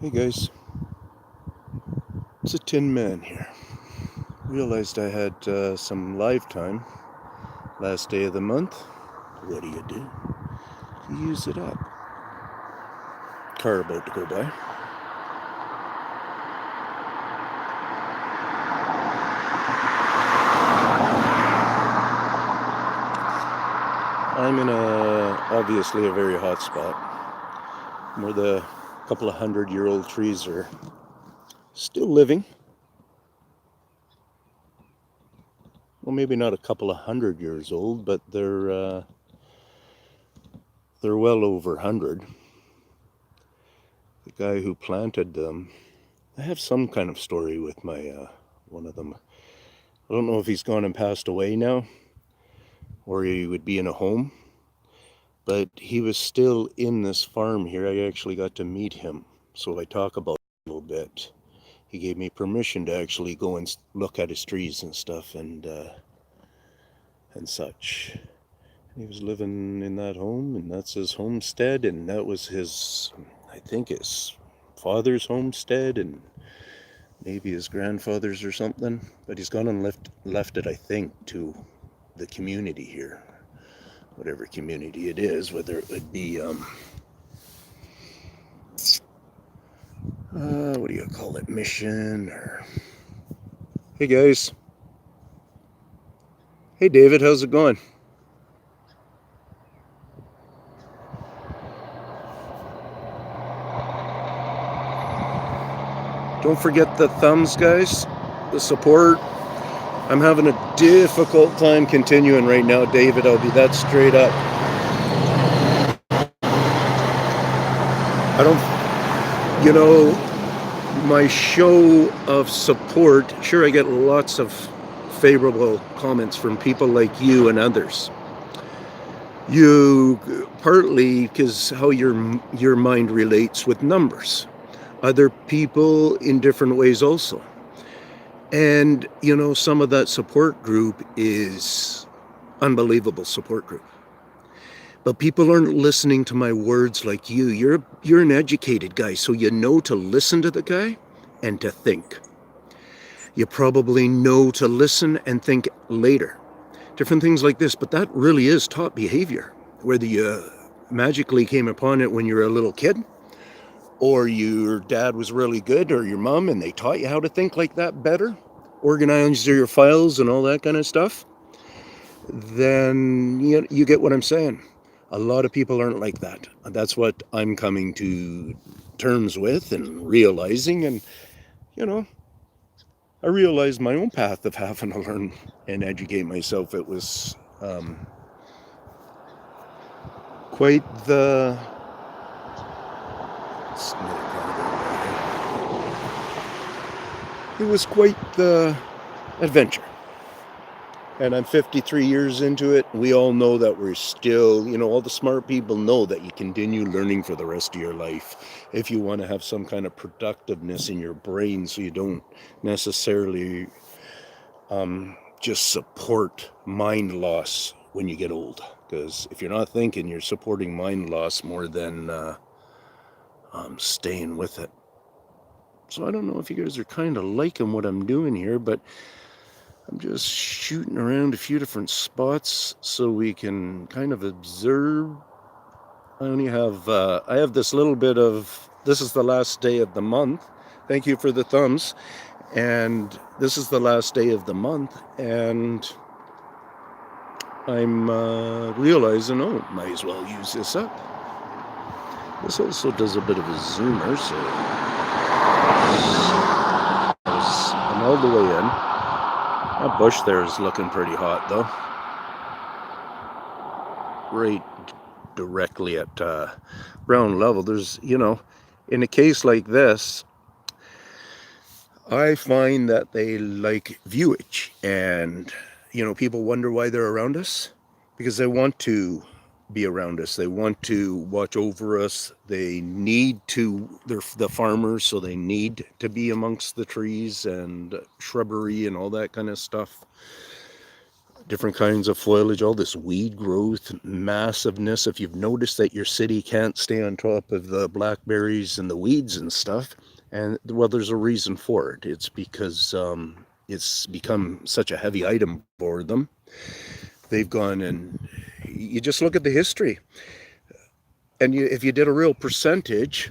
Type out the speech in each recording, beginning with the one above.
Hey guys, it's a Tin Man here. Realized I had some live time last day of the month. What do? You use it up. Car about to go by. I'm in obviously a very hot spot where the couple of 100-year-old trees are still living. Well, maybe not a couple of 100 years old, but they're well over 100. The guy who planted them, I have some kind of story with my one of them. I don't know if he's gone and passed away now, or he would be in a home, but he was still in this farm here. I actually got to meet him, so I talk about it a little bit. He gave me permission to actually go and look at his trees and stuff and such. He was living in that home, and that's his homestead, and that was his, I think, his father's homestead, and maybe his grandfather's or something. But he's gone and left it, I think, to the community here, whatever community it is, whether it would be what do you call it, mission, or hey guys, hey David, how's it going? Don't forget the thumbs, guys, the support. I'm having a difficult time continuing right now, David. I'll be that straight up. I don't, my show of support, sure, I get lots of favorable comments from people like you and others. You partly because how your mind relates with numbers. Other people in different ways also. And some of that support group is unbelievable support group. But people aren't listening to my words like you. You're an educated guy, so you know to listen to the guy and to think. You probably know to listen and think later. Different things like this, but that really is taught behavior. Whether you magically came upon it when you were a little kid, or your dad was really good, or your mom, and they taught you how to think like that better, organize your files and all that kind of stuff, then you get what I'm saying. A lot of people aren't like that. That's what I'm coming to terms with and realizing. And, I realized my own path of having to learn and educate myself. It was quite the... It was quite the adventure. And I'm 53 years into it. We all know that we're still, all the smart people know that you continue learning for the rest of your life if you want to have some kind of productiveness in your brain, so you don't necessarily just support mind loss when you get old. Because if you're not thinking, you're supporting mind loss more than staying with it. So I don't know if you guys are kind of liking what I'm doing here, but I'm just shooting around a few different spots so we can kind of observe. I have this little bit of, this is the last day of the month. Thank you for the thumbs. And this is the last day of the month, and I'm realizing, might as well use this up. This also does a bit of a zoomer, so I'm all the way in. That bush there is looking pretty hot, though. Right directly at ground level. There's, in a case like this, I find that they like viewage, and people wonder why they're around us, because they want to be around us. They want to watch over us. They need to, they're the farmers, so they need to be amongst the trees and shrubbery and all that kind of stuff. different kinds of foliage, all this weed growth, massiveness. If you've noticed that your city can't stay on top of the blackberries and the weeds and stuff, and well, there's a reason for it. It's because it's become such a heavy item for them. They've gone, and you just look at the history, and if you did a real percentage,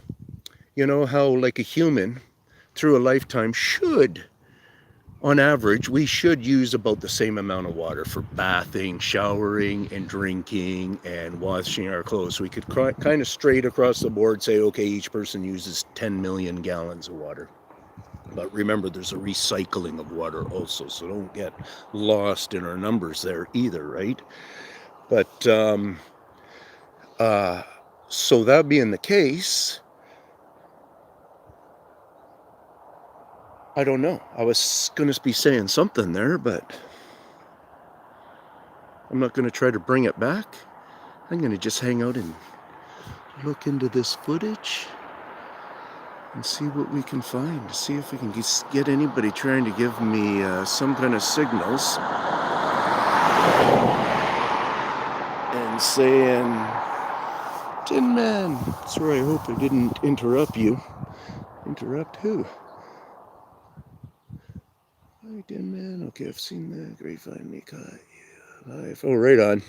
you know how like a human through a lifetime should, on average, we should use about the same amount of water for bathing, showering, and drinking, and washing our clothes. We could kind of straight across the board say, okay, each person uses 10 million gallons of water. But remember, there's a recycling of water also, so don't get lost in our numbers there either, right? But so that being the case, I don't know. I was going to be saying something there, but I'm not going to try to bring it back. I'm going to just hang out and look into this footage and see what we can find. See if we can get anybody trying to give me some kind of signals and saying, Tin Man. Sorry, I hope I didn't interrupt you. Interrupt who? Hi, Tin Man. Okay, I've seen the grapevine me caught you live. Oh, right on.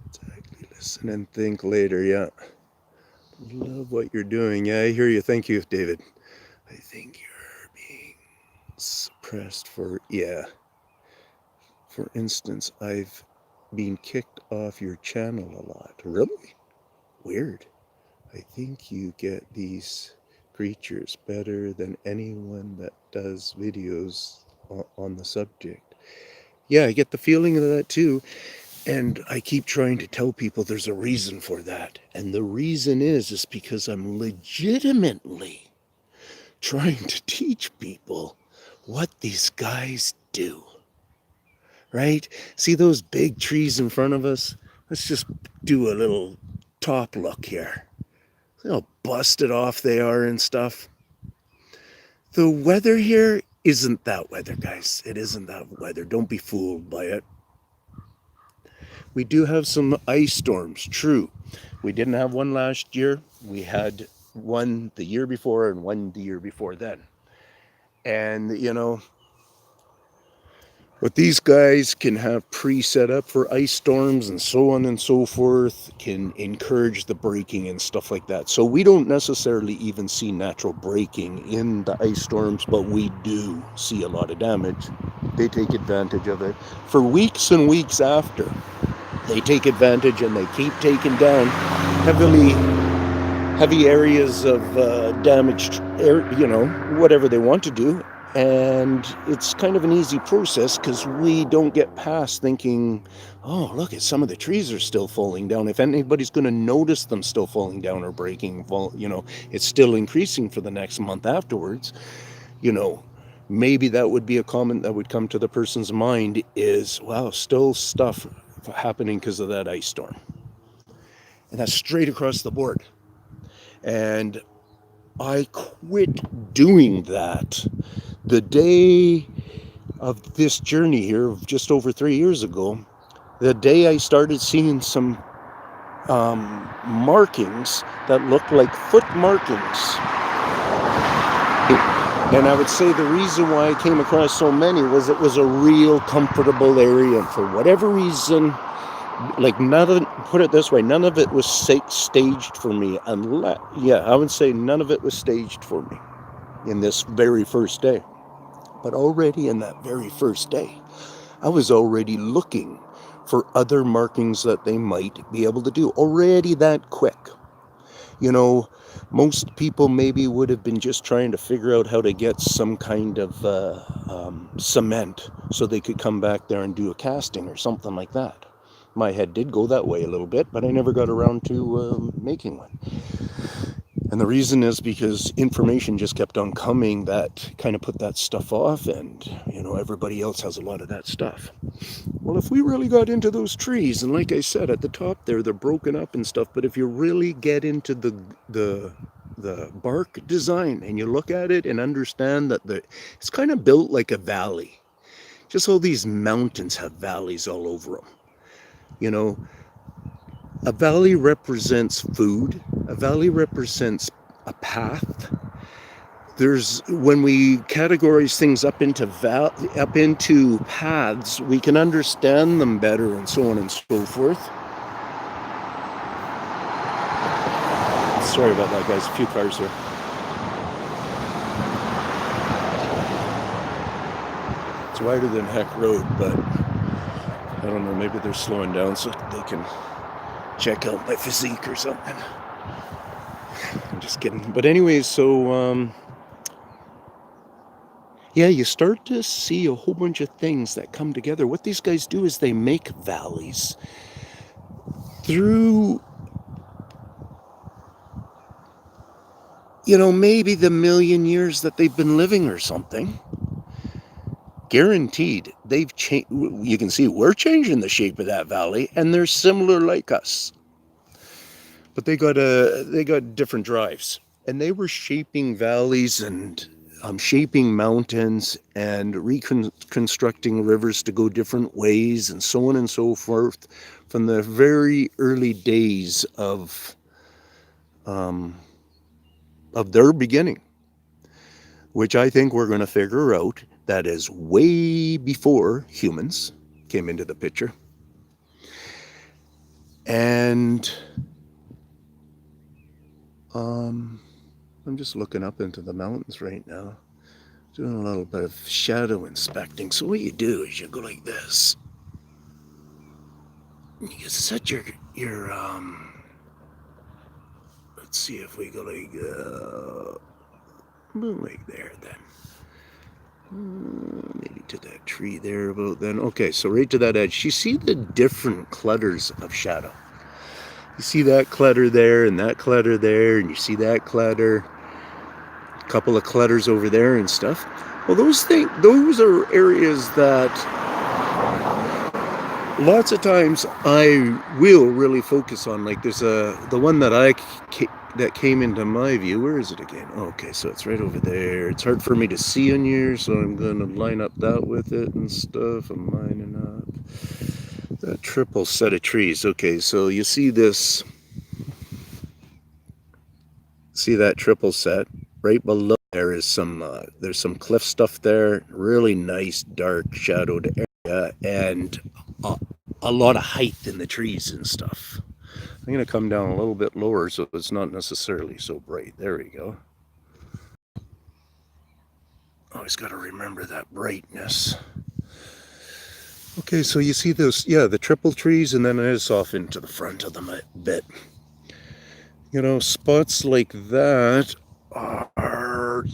Exactly. Listen and think later. Yeah. Love what you're doing. Yeah, I hear you. Thank you, David. I think you're being suppressed for, yeah. For instance, I've been kicked off your channel a lot. Really? Weird. I think you get these creatures better than anyone that does videos on the subject. Yeah, I get the feeling of that too. And I keep trying to tell people there's a reason for that. And the reason is because I'm legitimately trying to teach people what these guys do. Right? See those big trees in front of us? Let's just do a little top look here. See how busted off they are and stuff. The weather here isn't that weather, guys. It isn't that weather. Don't be fooled by it. We do have some ice storms, true. We didn't have one last year. We had one the year before and one the year before then. And, you know, what these guys can have pre-set up for ice storms and so on and so forth can encourage the braking and stuff like that. So we don't necessarily even see natural braking in the ice storms, but we do see a lot of damage. They take advantage of it. For weeks and weeks after, they take advantage and they keep taking down heavy areas of damaged, you know, whatever they want to do. And it's kind of an easy process because we don't get past thinking, oh, look, some of the trees are still falling down. If anybody's going to notice them still falling down or breaking, you know, it's still increasing for the next month afterwards. You know, maybe that would be a comment that would come to the person's mind is, wow, still stuff happening because of that ice storm. And that's straight across the board. And I quit doing that the day of this journey here, just over 3 years ago. The day I started seeing some markings that looked like foot markings. And I would say the reason why I came across so many was it was a real comfortable area. And for whatever reason, like put it this way, none of it was staged for me. I would say none of it was staged for me in this very first day. But already in that very first day, I was already looking for other markings that they might be able to do already that quick. You know, most people maybe would have been just trying to figure out how to get some kind of cement so they could come back there and do a casting or something like that. My head did go that way a little bit, but I never got around to making one. And the reason is because information just kept on coming that kind of put that stuff off, and, you know, everybody else has a lot of that stuff. Well, if we really got into those trees, and like I said, at the top there, they're broken up and stuff, but if you really get into the bark design and you look at it and understand that it's kind of built like a valley. just all these mountains have valleys all over them. You know, a valley represents food, a valley represents a path. There's when we categorize things up into paths, we can understand them better and so on and so forth. Sorry about that, guys. A few cars here. It's wider than Heck Road, but I don't know, maybe they're slowing down so they can check out my physique or something. I'm just kidding. But anyways, so yeah, you start to see a whole bunch of things that come together. What these guys do is they make valleys through, you know, maybe the million years that they've been living or something. Guaranteed, they've changed. You can see we're changing the shape of that valley, and they're similar like us. But they got different drives, and they were shaping valleys and shaping mountains and reconstructing rivers to go different ways and so on and so forth from the very early days of their beginning, which I think we're going to figure out that is way before humans came into the picture. And I'm just looking up into the mountains right now, doing a little bit of shadow inspecting. So what you do is you go like this. You set your let's see if we go like there then. Maybe to that tree there about then. Okay, so right to that edge. You see the different clutters of shadow. You see that clutter there and that clutter there, and you see that clutter, a couple of clutters over there and stuff. Well, those are areas that lots of times I will really focus on. Like there's the one that came into my view. Where is it again? Okay, so it's right over there. It's hard for me to see on here, so I'm going to line up that with it and stuff. I'm lining up that triple set of trees. Okay, so you see this. See that triple set? Right below there is there's some cliff stuff there. Really nice, dark, shadowed area, and a lot of height in the trees and stuff. I'm going to come down a little bit lower so it's not necessarily so bright. There we go. Always got to remember that brightness. Okay, so you see those, yeah, the triple trees, and then it is off into the front of them a bit. You know, spots like that are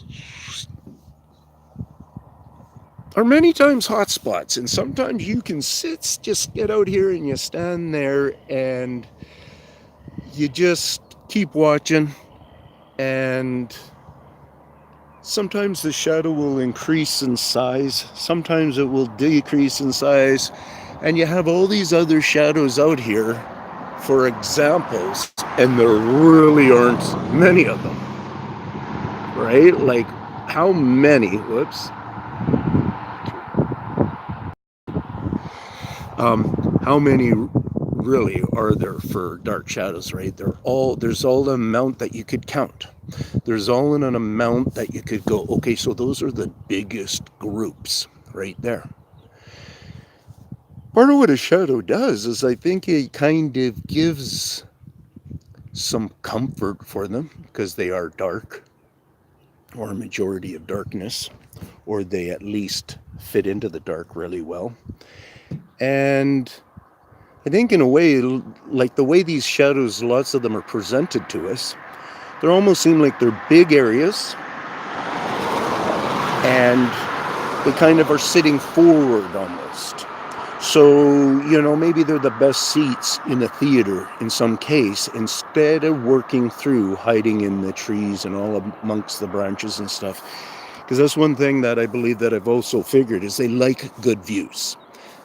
many times hot spots, and sometimes you can just get out here and you stand there and you just keep watching, and sometimes the shadow will increase in size, sometimes it will decrease in size, and you have all these other shadows out here for examples, and there really aren't many of them, right? Like how many, how many really are there for dark shadows, right? There's all an amount that you could count. There's all in an amount that you could go, okay, so those are the biggest groups right there. Part of what a shadow does is I think it kind of gives some comfort for them because they are dark, or a majority of darkness, or they at least fit into the dark really well. And I think in a way, like the way these shadows, lots of them are presented to us, they almost seem like they're big areas, and they kind of are sitting forward almost. So, you know, maybe they're the best seats in a theater in some case, instead of working through, hiding in the trees and all amongst the branches and stuff. Because that's one thing that I believe that I've also figured is they like good views.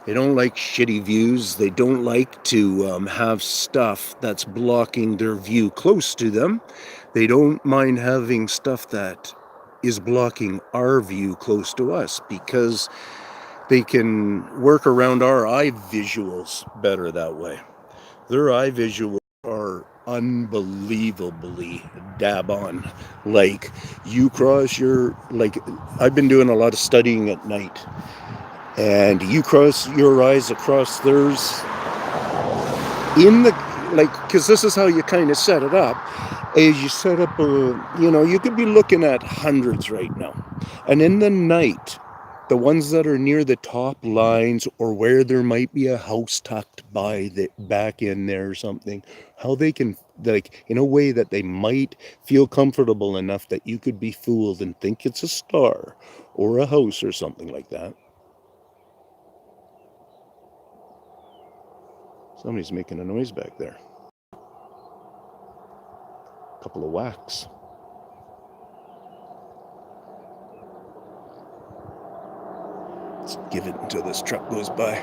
They don't like shitty views. They don't like to have stuff that's blocking their view close to them. They don't mind having stuff that is blocking our view close to us, because they can work around our eye visuals better that way. Their eye visuals are unbelievably dab on. Like, you cross your, like, I've been doing a lot of studying at night, and you cross your eyes across theirs in the, like, because this is how you kind of set it up. As you set up you could be looking at hundreds right now, and in the night, the ones that are near the top lines, or where there might be a house tucked by the back in there or something, how they can, like, in a way that they might feel comfortable enough that you could be fooled and think it's a star or a house or something like that. Somebody's making a noise back there. A couple of whacks. Let's give it until this truck goes by.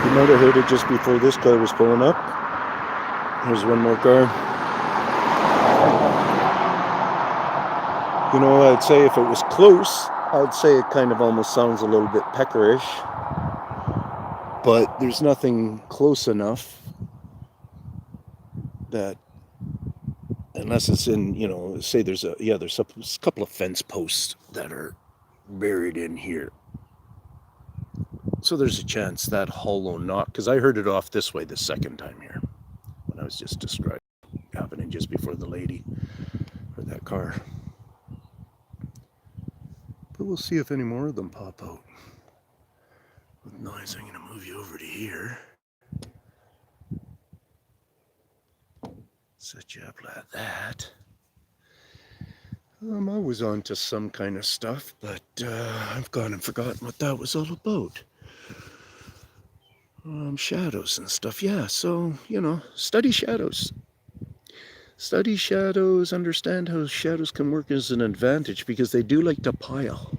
You might have heard it just before this car was pulling up. Here's one more car. You know, I'd say if it was close, I'd say it kind of almost sounds a little bit peckerish. But there's nothing close enough that, unless it's in, say there's a couple of fence posts that are buried in here. So there's a chance that hollow knock, because I heard it off this way the second time here, when I was just describing happening just before the lady or that car. But we'll see if any more of them pop out. With noise, I'm going to move you over to here. Set you up like that. I was on to some kind of stuff, but I've gone and forgotten what that was all about. Shadows and stuff, yeah. So, study shadows. Study shadows, understand how shadows can work as an advantage, because they do like to pile.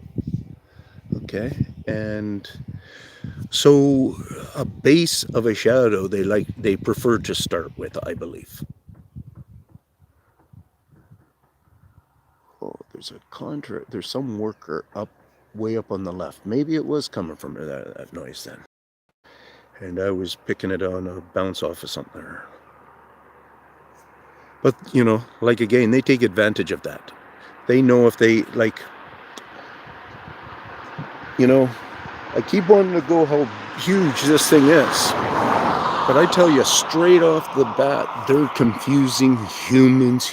Okay? And so a base of a shadow they prefer to start with, I believe. Oh, there's some worker way up on the left. Maybe it was coming from that noise then. And I was picking it on a bounce off of something. But, again, they take advantage of that. They know if they, I keep wanting to go how huge this thing is. But I tell you, straight off the bat, they're confusing humans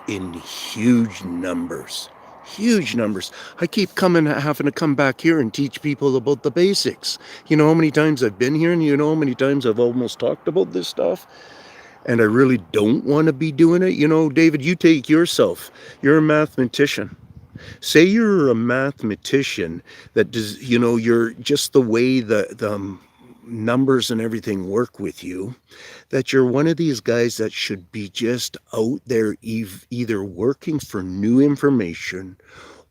in huge numbers. Huge numbers. I keep having to come back here and teach people about the basics. You know how many times I've been here, and you know how many times I've almost talked about this stuff? And I really don't want to be doing it. David, you take yourself. You're a mathematician. Say you're a mathematician that does, you're just the way the numbers and everything work with you, that you're one of these guys that should be just out there either working for new information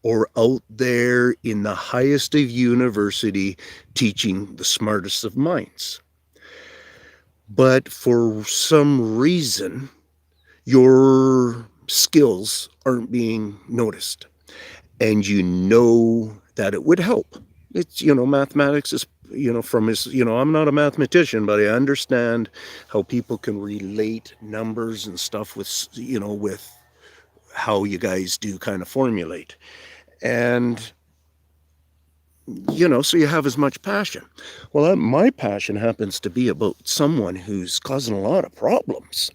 or out there in the highest of university teaching the smartest of minds. But for some reason, your skills aren't being noticed. And that it would help. It's, mathematics is, I'm not a mathematician, but I understand how people can relate numbers and stuff with, with how you guys do kind of formulate. And, so you have as much passion. Well, my passion happens to be about someone who's causing a lot of problems.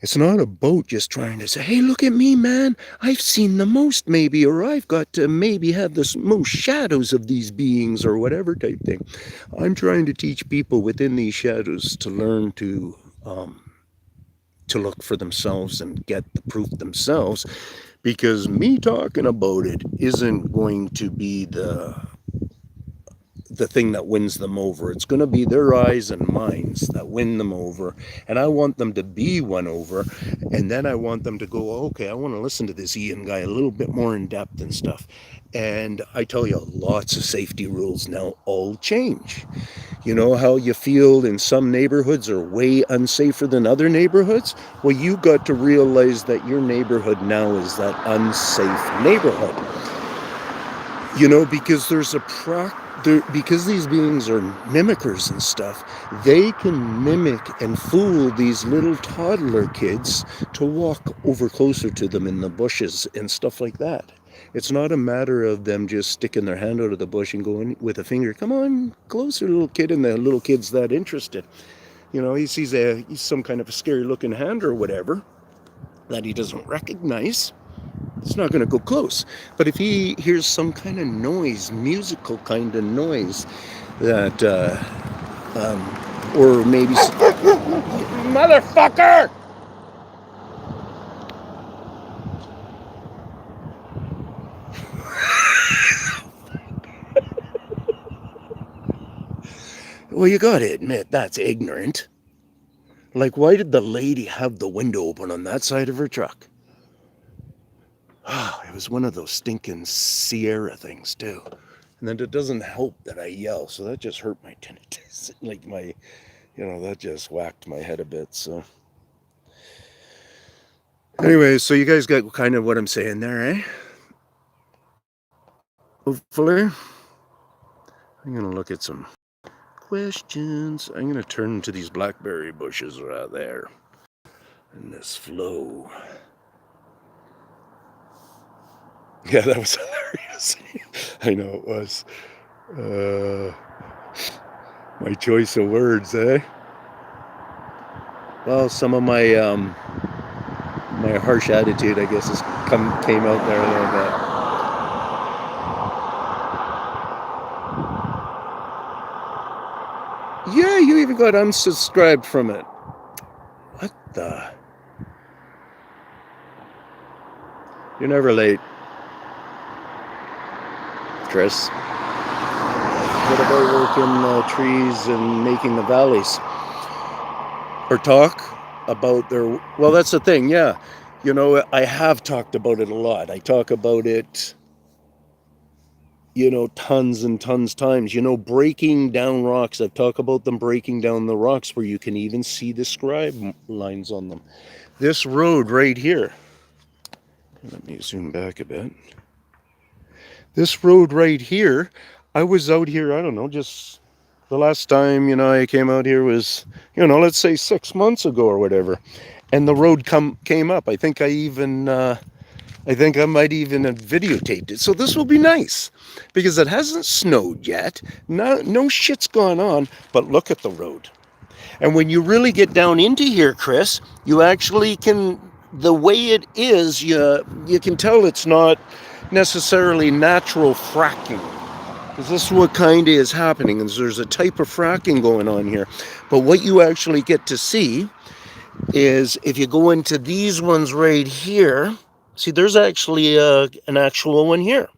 It's not about just trying to say, hey, look at me, man. I've seen the most, maybe, or I've got to maybe have the most shadows of these beings, or whatever type thing. I'm trying to teach people within these shadows to learn to look for themselves and get the proof themselves, because me talking about it isn't going to be the the thing that wins them over. It's going to be their eyes and minds that win them over. And I want them to be won over. And then I want them to go, okay, I want to listen to this Ian guy a little bit more in depth and stuff. And I tell you, lots of safety rules now all change. You know how you feel in some neighborhoods are way unsafer than other neighborhoods? Well, you got to realize that your neighborhood now is that unsafe neighborhood. You know, because there's because these beings are mimickers and stuff, they can mimic and fool these little toddler kids to walk over closer to them in the bushes and stuff like that. It's not a matter of them just sticking their hand out of the bush and going with a finger, come on, closer, little kid, and the little kid's that interested. You know, he sees he's some kind of a scary looking hand or whatever that he doesn't recognize. It's not going to go close. But if he hears some kind of noise, musical kind of noise, that, or maybe, motherfucker! Well, you got to admit, that's ignorant. Like, why did the lady have the window open on that side of her truck? It was one of those stinking Sierra things, too. And then it doesn't help that I yell, so that just hurt my tinnitus. Like that just whacked my head a bit, so. Anyway, so you guys got kind of what I'm saying there, eh? Hopefully. I'm going to look at some questions. I'm going to turn to these blackberry bushes right there. And this flow. Yeah, that was hilarious. I know it was. My choice of words, eh? Well, some of my my harsh attitude, I guess, came out there a little bit. Yeah, you even got unsubscribed from it. What the? You're never late, Chris. What about working trees and making the valleys? Or talk about their... Well, that's the thing, yeah. You know, I have talked about it a lot. I talk about it, you know, tons and tons times. You know, breaking down rocks. I've talked about them breaking down the rocks where you can even see the scribe lines on them. This road right here. Let me zoom back a bit. This road right here, I was out here, I don't know, just the last time, you know, I came out here was, you know, let's say 6 months ago or whatever. And the road came up. I think I might even have videotaped it. So this will be nice because it hasn't snowed yet. No shit's gone on, but look at the road. And when you really get down into here, Chris, you actually can, the way it is, you can tell it's not necessarily natural fracking. Because this is what kind of is happening. And there's a type of fracking going on here. But what you actually get to see is if you go into these ones right here, see, there's actually an actual one here.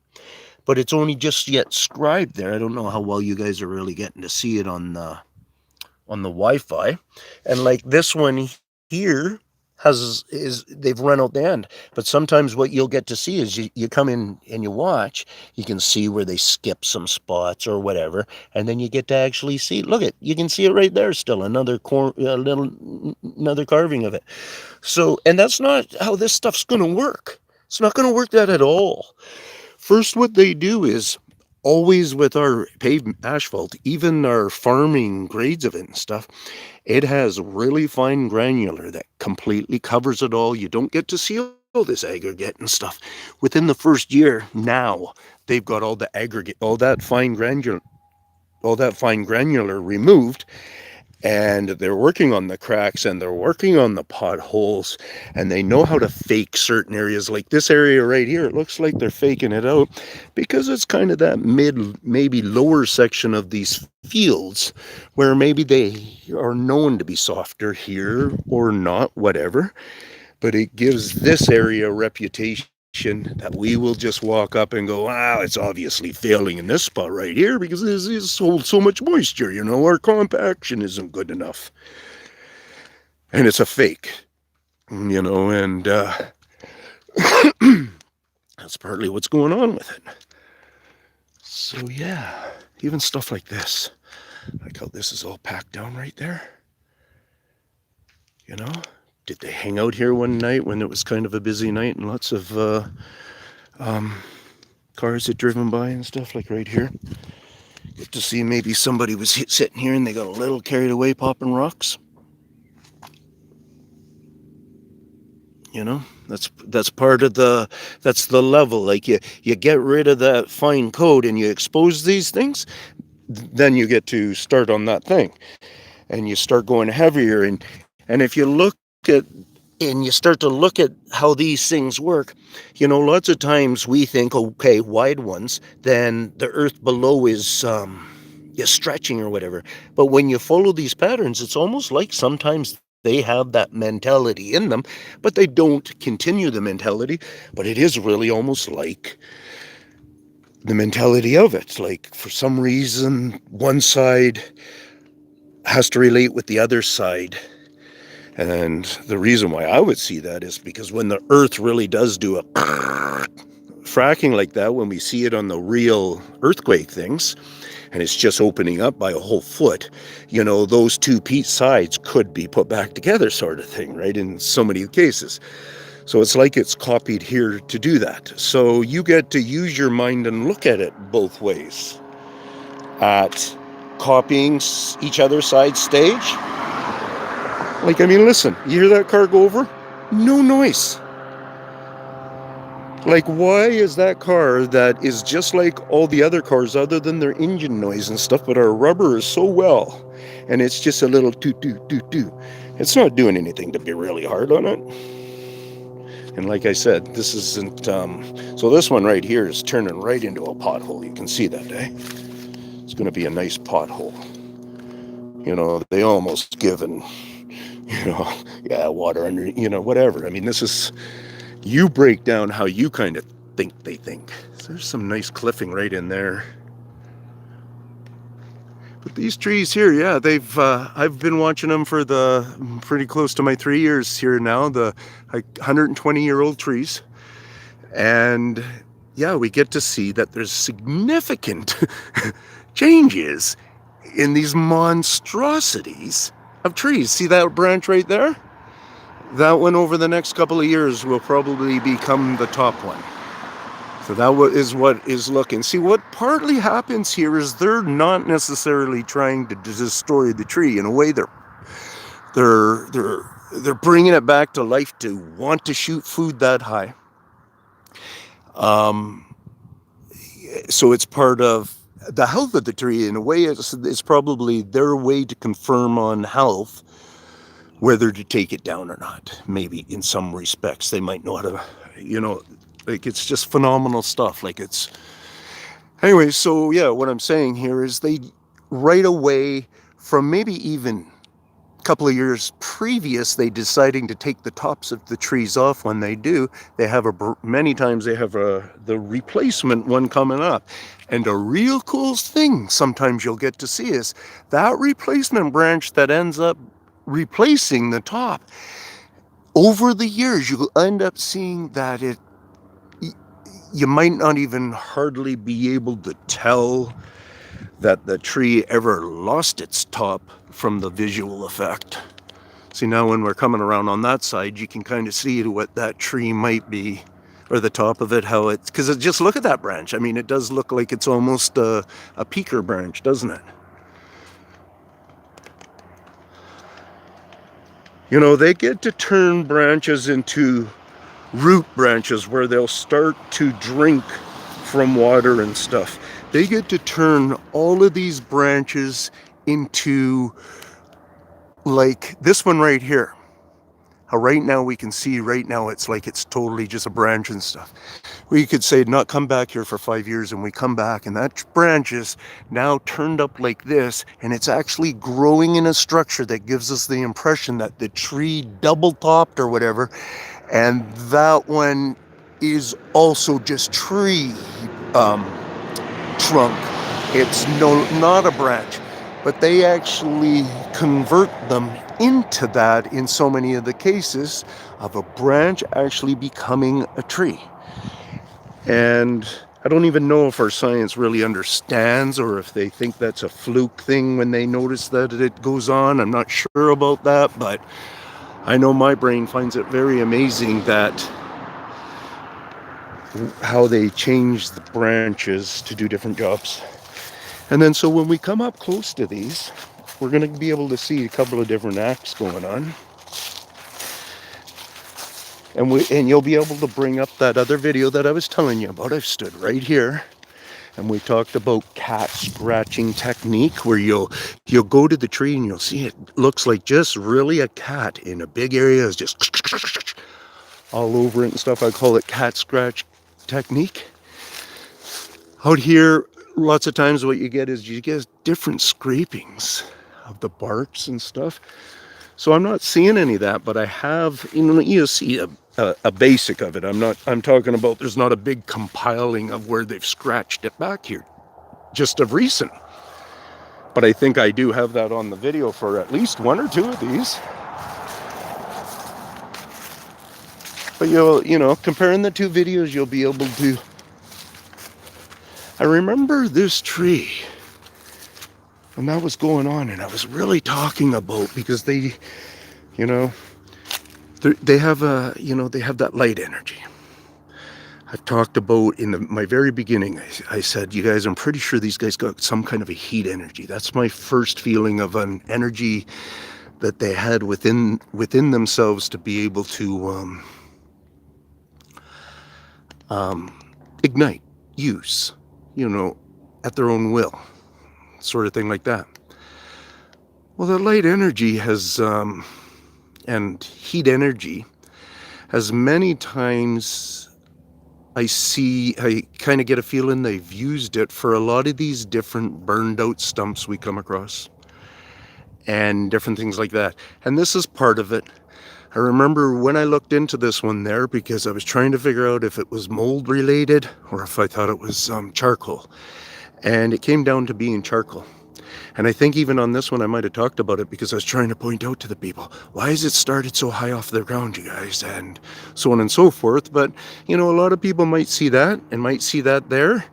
But it's only just yet scribed there. I don't know how well you guys are really getting to see it on the Wi-Fi. And like this one here they've run out the end. But sometimes what you'll get to see is you come in and you watch, you can see where they skip some spots or whatever, and then you get to actually see, look it, you can see it right there still, another carving of it. So, and that's not how this stuff's going to work. It's not going to work that at all. First, what they do is, always with our paved asphalt, even our farming grades of it and stuff, it has really fine granular that completely covers it all. You don't get to see all this aggregate and stuff. Within the first year, now they've got all the aggregate, all that fine granular removed. And they're working on the cracks and they're working on the potholes, and they know how to fake certain areas. Like this area right here, it looks like they're faking it out because it's kind of that maybe lower section of these fields where maybe they are known to be softer here or not, whatever. But it gives this area a reputation that we will just walk up and go, wow, it's obviously failing in this spot right here because this holds so much moisture, our compaction isn't good enough. And it's a fake, and that's partly what's going on with it. So yeah, even stuff like this, like how this is all packed down right there. Did they hang out here one night when it was kind of a busy night and lots of cars had driven by and stuff, like right here? Get to see maybe somebody was sitting here and they got a little carried away popping rocks. That's part of that's the level. Like you get rid of that fine coat and you expose these things, then you get to start on that thing. And you start going heavier. And if you look at, and you start to look at how these things work, lots of times we think, okay, wide ones, then the earth below is stretching or whatever. But when you follow these patterns, it's almost like sometimes they have that mentality in them, but they don't continue the mentality. But it is really almost like the mentality of it. Like for some reason, one side has to relate with the other side. And the reason why I would see that is because when the earth really does do a fracking like that, when we see it on the real earthquake things, and it's just opening up by a whole foot, those two sides could be put back together, sort of thing, right? In so many cases. So it's like it's copied here to do that. So you get to use your mind and look at it both ways. At copying each other's side stage. Like, listen, you hear that car go over? No noise. Like, why is that car that is just like all the other cars other than their engine noise and stuff, but our rubber is so well, and it's just a little toot. It's not doing anything to be really hard on it. And like I said, this isn't, so this one right here is turning right into a pothole. You can see that, eh? It's going to be a nice pothole. They almost given, water under, whatever. This is, you break down how you kind of think they think. So there's some nice cliffing right in there. But these trees here, yeah, I've been watching them for pretty close to my 3 years here now, the 120-year-old trees. And yeah, we get to see that there's significant changes in these monstrosities of trees. See that branch right there? That one over the next couple of years will probably become the top one. So that is what is looking. See, what partly happens here is they're not necessarily trying to destroy the tree. In a way, they're bringing it back to life to want to shoot food that high. So it's part of the health of the tree. In a way, it's probably their way to confirm on health, whether to take it down or not. Maybe in some respects, they might know how to, like, it's just phenomenal stuff. Like, it's, anyway, so yeah, what I'm saying here is they, right away, from maybe even a couple of years previous, they deciding to take the tops of the trees off. When they do, they have many times they have the replacement one coming up. And a real cool thing sometimes you'll get to see is that replacement branch that ends up replacing the top. Over the years, you'll end up seeing that you might not even hardly be able to tell that the tree ever lost its top from the visual effect. See, now when we're coming around on that side, you can kind of see what that tree might be, or the top of it, how it's, because just look at that branch. It does look like it's almost a peaker branch, doesn't it? They get to turn branches into root branches where they'll start to drink from water and stuff. They get to turn all of these branches into, like this one right here. How right now we can see it's like it's totally just a branch and stuff. We could say not come back here for 5 years, and we come back and that branch is now turned up like this, and it's actually growing in a structure that gives us the impression that the tree double topped or whatever. And that one is also just tree trunk. It's not a branch, but they actually convert them into that in so many of the cases of a branch actually becoming a tree. And I don't even know if our science really understands or if they think that's a fluke thing when they notice that it goes on. I'm not sure about that, but I know my brain finds it very amazing that how they change the branches to do different jobs. And then so when we come up close to these, we're going to be able to see a couple of different acts going on. And you'll be able to bring up that other video that I was telling you about. I've stood right here and we talked about cat scratching technique, where you'll go to the tree and you'll see it looks like just really a cat in a big area is just all over it and stuff. I call it cat scratch technique. Out here, lots of times what you get is you get different scrapings of the barks and stuff. So I'm not seeing any of that, but I have, you see a basic of it. I'm talking about there's not a big compiling of where they've scratched it back here, just of recent. But I think I do have that on the video for at least one or two of these. But comparing the two videos, you'll be able to. I remember this tree when that was going on, and I was really talking about, because they have they have that light energy. I've talked about in my very beginning, I said, you guys, I'm pretty sure these guys got some kind of a heat energy. That's my first feeling of an energy that they had within themselves to be able to ignite, use, at their own will, sort of thing like that. Well, the light energy has, and heat energy, has many times I kind of get a feeling they've used it for a lot of these different burned out stumps we come across and different things like that. And this is part of it. I remember when I looked into this one there, because I was trying to figure out if it was mold related or if I thought it was charcoal. And it came down to being charcoal. And I think even on this one, I might have talked about it, because I was trying to point out to the people, why is it started so high off the ground, you guys, and so on and so forth. But, a lot of people might see that and might see that there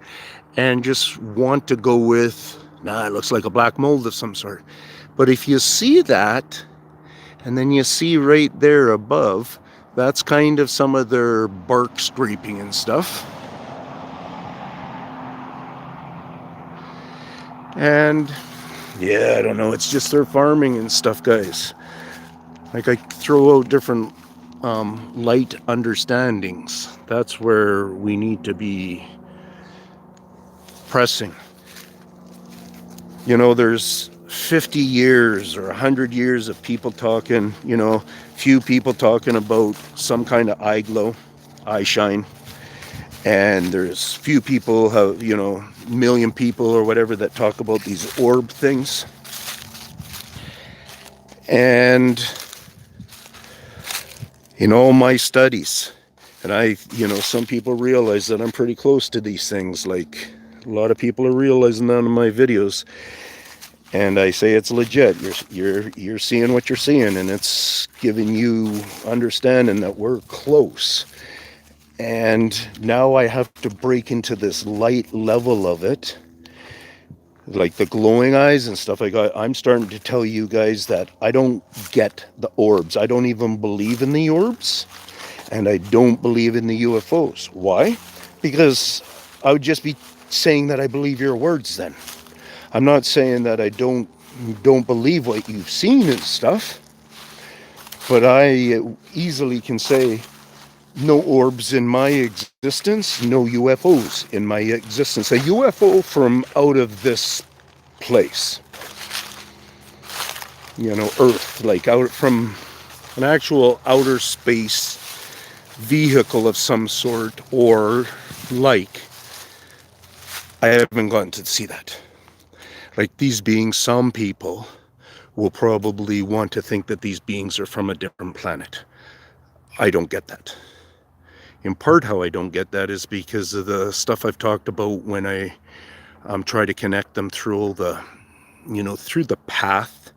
and just want to go with, it looks like a black mold of some sort. But if you see that, and then you see right there above, that's kind of some of their bark scraping and stuff. And I don't know, it's just their farming and stuff, guys. Like, I throw out different light understandings. That's where we need to be pressing. There's 50 years or 100 years of people talking, few people talking about some kind of eye glow, eye shine. And there's few people, million people or whatever, that talk about these orb things. And in all my studies, and some people realize that I'm pretty close to these things. Like, a lot of people are realizing that in my videos. And I say it's legit. You're seeing what you're seeing, and it's giving you understanding that we're close. And now I have to break into this light level of it, like the glowing eyes and stuff. I'm starting to tell you guys that I don't get the orbs. I don't even believe in the orbs, and I don't believe in the UFOs. Why? Because I would just be saying that I believe your words then. I'm not saying that I don't believe what you've seen and stuff, but I easily can say no orbs in my existence, no UFOs in my existence. A UFO from out of this place, Earth, like out from an actual outer space vehicle of some sort, or like, I haven't gotten to see that. Like, these beings, some people will probably want to think that these beings are from a different planet. I don't get that. in part how I don't get that is because of the stuff I've talked about when I try to connect them through the, through the path.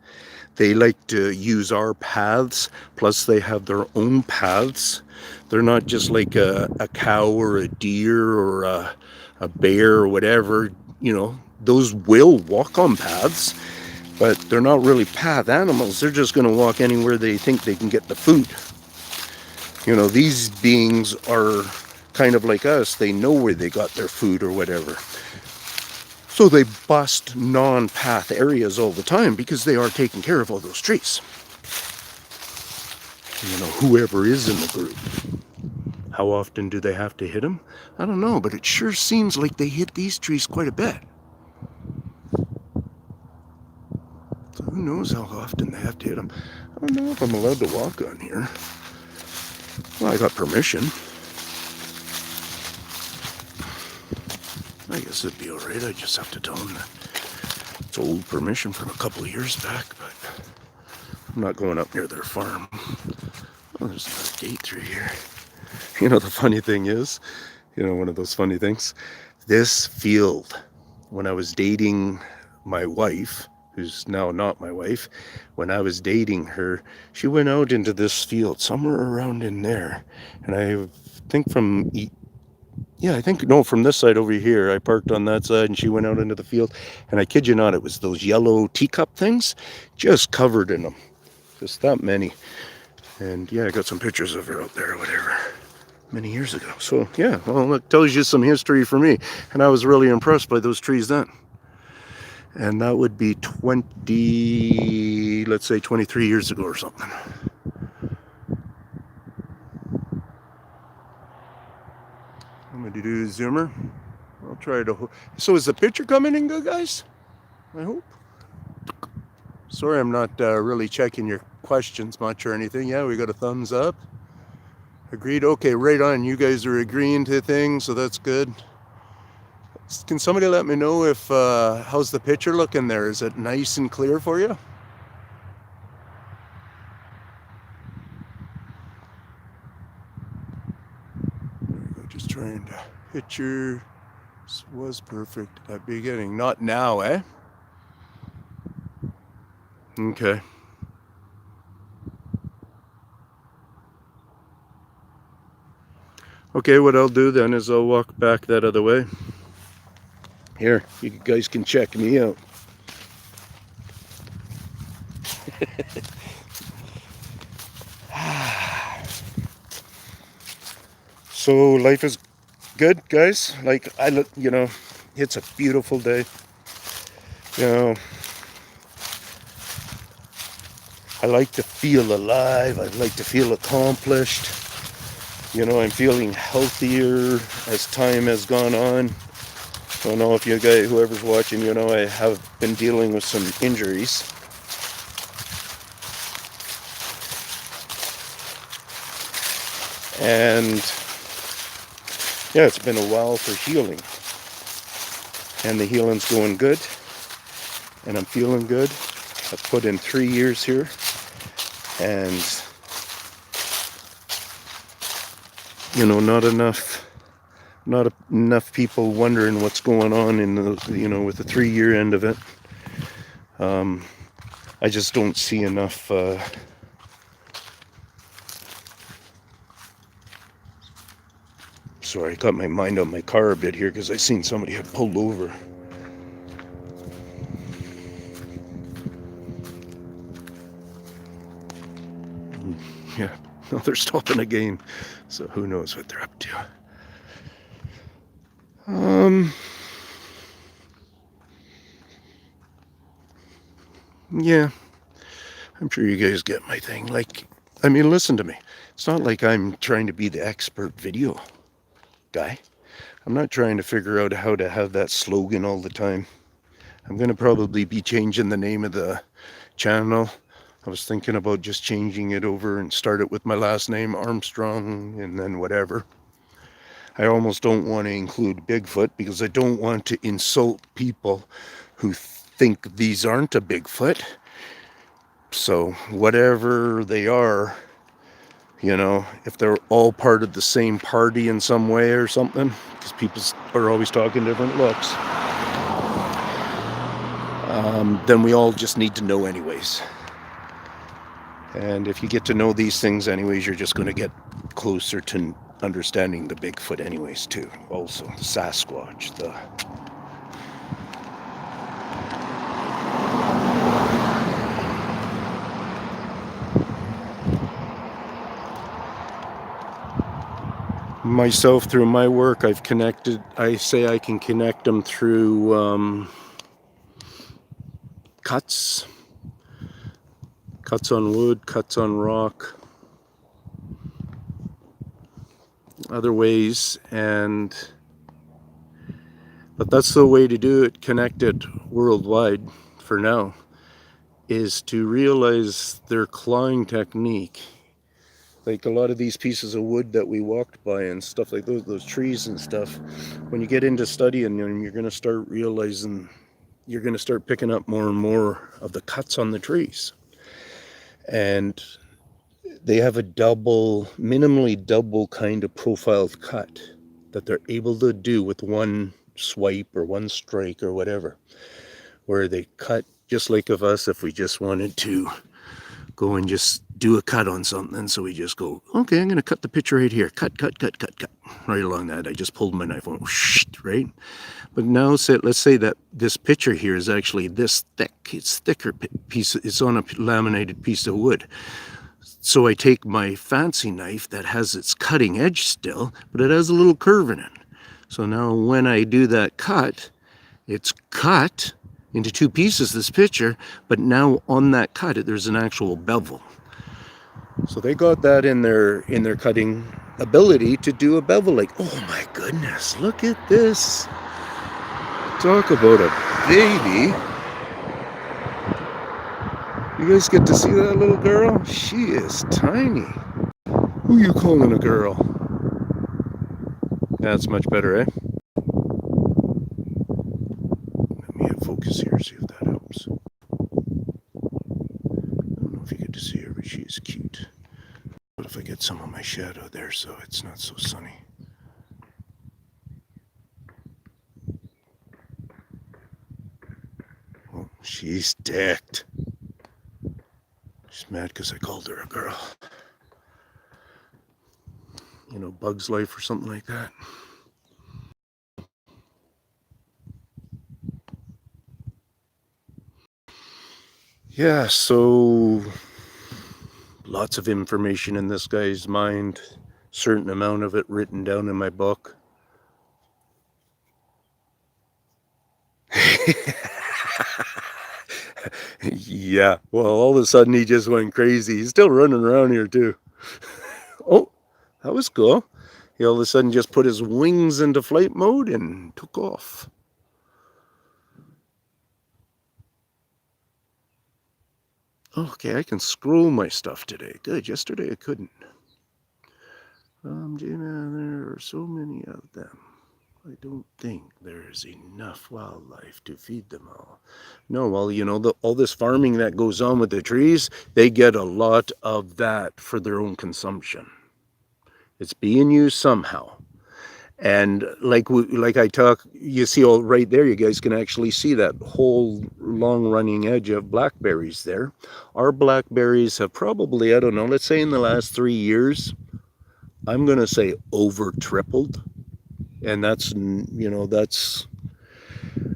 They like to use our paths, plus they have their own paths. They're not just like a cow or a deer or a bear or whatever. Those will walk on paths, but they're not really path animals. They're just going to walk anywhere they think they can get the food. These beings are kind of like us. They know where they got their food or whatever. So they bust non-path areas all the time because they are taking care of all those trees. Whoever is in the group. How often do they have to hit them? I don't know, but it sure seems like they hit these trees quite a bit. So who knows how often they have to hit them. I don't know if I'm allowed to walk on here. Well, I got permission. I guess it'd be alright. I just have to tell them that it's old permission from a couple of years back, but I'm not going up near their farm. Oh, there's another gate through here. The funny thing is, one of those funny things, this field, when I was dating my wife, who's now not my wife, when I was dating her, she went out into this field somewhere around in there. And I think from this side over here, I parked on that side and she went out into the field. And I kid you not, it was those yellow teacup things, just covered in them. Just that many. And yeah, I got some pictures of her out there or whatever, many years ago. So yeah, well, it tells you some history for me. And I was really impressed by those trees then. And that would be 23 years ago or something. I'm going to do zoomer. I'll try to. So is the picture coming in good, guys? I hope. Sorry, I'm not really checking your questions much or anything. Yeah, we got a thumbs up. Agreed. Okay, right on. You guys are agreeing to things, so that's good. Can somebody let me know if how's the picture looking there? Is it nice and clear for you? There we go. Just trying to picture. This was perfect at beginning. Not now, eh? Okay. Okay, what I'll do then is I'll walk back that other way. Here, you guys can check me out. So life is good, guys. Like it's a beautiful day. I like to feel alive. I like to feel accomplished. I'm feeling healthier as time has gone on. I don't know if you guys, whoever's watching, I have been dealing with some injuries. And yeah, it's been a while for healing. And the healing's going good. And I'm feeling good. I've put in 3 years here. And not enough people wondering what's going on in the with the 3-year end of it. I just don't see enough sorry, I got my mind on my car a bit here because I seen somebody had pulled over. Yeah, no, they're stopping again. So who knows what they're up to. Yeah, I'm sure you guys get my thing. Listen to me. It's not like I'm trying to be the expert video guy. I'm not trying to figure out how to have that slogan all the time. I'm going to probably be changing the name of the channel. I was thinking about just changing it over and start it with my last name, Armstrong, and then whatever. I almost don't want to include Bigfoot because I don't want to insult people who think these aren't a Bigfoot. So whatever they are, You know, if they're all part of the same party in some way or something, because people are always talking different looks, then we all just need to know anyways. And if you get to know these things anyways, you're just going to get closer to understanding the Bigfoot anyways too. Also, the Sasquatch, the... Myself, through my work, I say I can connect them through cuts on wood, cuts on rock, other ways, but that's the way to do it, connect it worldwide for now, is to realize their clawing technique. Like a lot of these pieces of wood that we walked by and stuff like those trees and stuff, when you get into studying them, you're going to start realizing, you're going to start picking up more and more of the cuts on the trees. And they have a minimally double kind of profiled cut that they're able to do with one swipe or one strike or whatever, where they cut just like of us if we just wanted to go and just do a cut on something. So we just go, okay, I'm going to cut the picture right here. Cut. Right along that. I just pulled my knife on, right? But now let's say that this picture here is actually this thick. It's thicker piece. It's on a laminated piece of wood. So I take my fancy knife that has its cutting edge still, but it has a little curve in it. So now when I do that cut, it's cut into two pieces, this picture, but now on that cut, there's an actual bevel. So they got that in their cutting ability to do a bevel. Like, oh my goodness, look at this. Talk about a baby. You guys get to see that little girl? She is tiny. Who you calling a girl? That's much better, eh? Let me have focus here, see if that helps. I don't know if you get to see her, but she is cute. What if I get some of my shadow there so it's not so sunny? Oh, she's decked. She's mad because I called her a girl. You know, Bug's Life or something like that. Yeah, so lots of information in this guy's mind, certain amount of it written down in my book. Yeah, well, all of a sudden he just went crazy. He's still running around here too. Oh, that was cool. He all of a sudden just put his wings into flight mode and took off. Okay, I can scroll my stuff today. Good, yesterday I couldn't. Gina, there are so many of them. I don't think there's enough wildlife to feed them all. No, well, you know, all this farming that goes on with the trees, they get a lot of that for their own consumption. It's being used somehow. And like I talk, you see all right there, you guys can actually see that whole long running edge of blackberries there. Our blackberries have probably, I don't know, let's say in the last 3 years, I'm going to say over tripled. And that's, you know, that's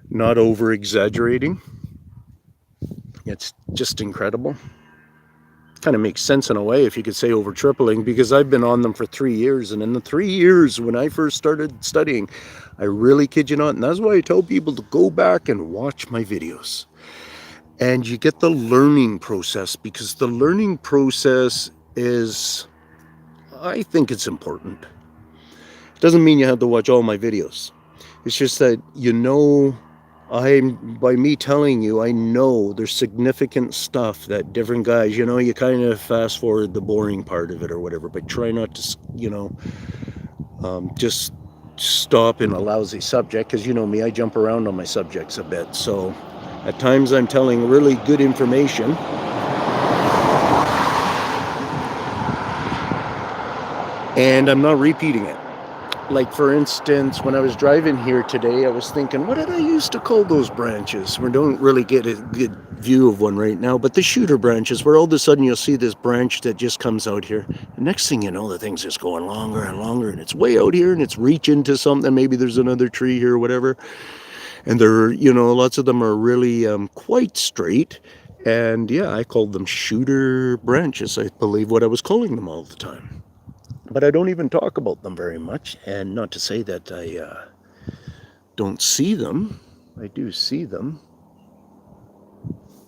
not over exaggerating. It's just incredible. Kind of makes sense in a way if you could say over tripling, because I've been on them for 3 years, and in the 3 years when I first started studying, I really kid you not, and that's why I tell people to go back and watch my videos, and you get the learning process, because the learning process is, I think it's important. It doesn't mean you have to watch all my videos. It's just that, you know, by me telling you, I know there's significant stuff that different guys, you know, you kind of fast forward the boring part of it or whatever, but try not to, you know, just stop in a lousy subject, because you know me, I jump around on my subjects a bit. So at times I'm telling really good information, And I'm not repeating it. Like, for instance, when I was driving here today, I was thinking, what did I used to call those branches? We don't really get a good view of one right now, but the shooter branches, where all of a sudden you'll see this branch that just comes out here. The next thing you know, the thing's just going longer and longer, and it's way out here, and it's reaching to something. Maybe there's another tree here or whatever. And they're, lots of them are really quite straight. And yeah, I called them shooter branches, I believe what I was calling them all the time. But I don't even talk about them very much, and not to say that I don't see them. I do see them.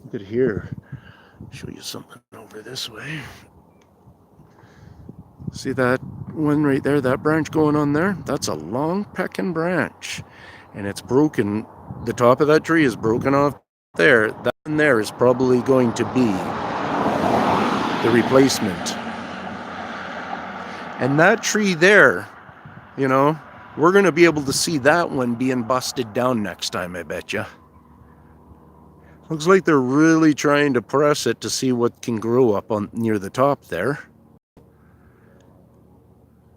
Look at here. Show you something over this way. See that one right there, that branch going on there? That's a long pecking branch, and it's broken. The top of that tree is broken off there. That one there is probably going to be the replacement. And that tree there, we're going to be able to see that one being busted down next time, I bet you. Looks like they're really trying to press it to see what can grow up on near the top there.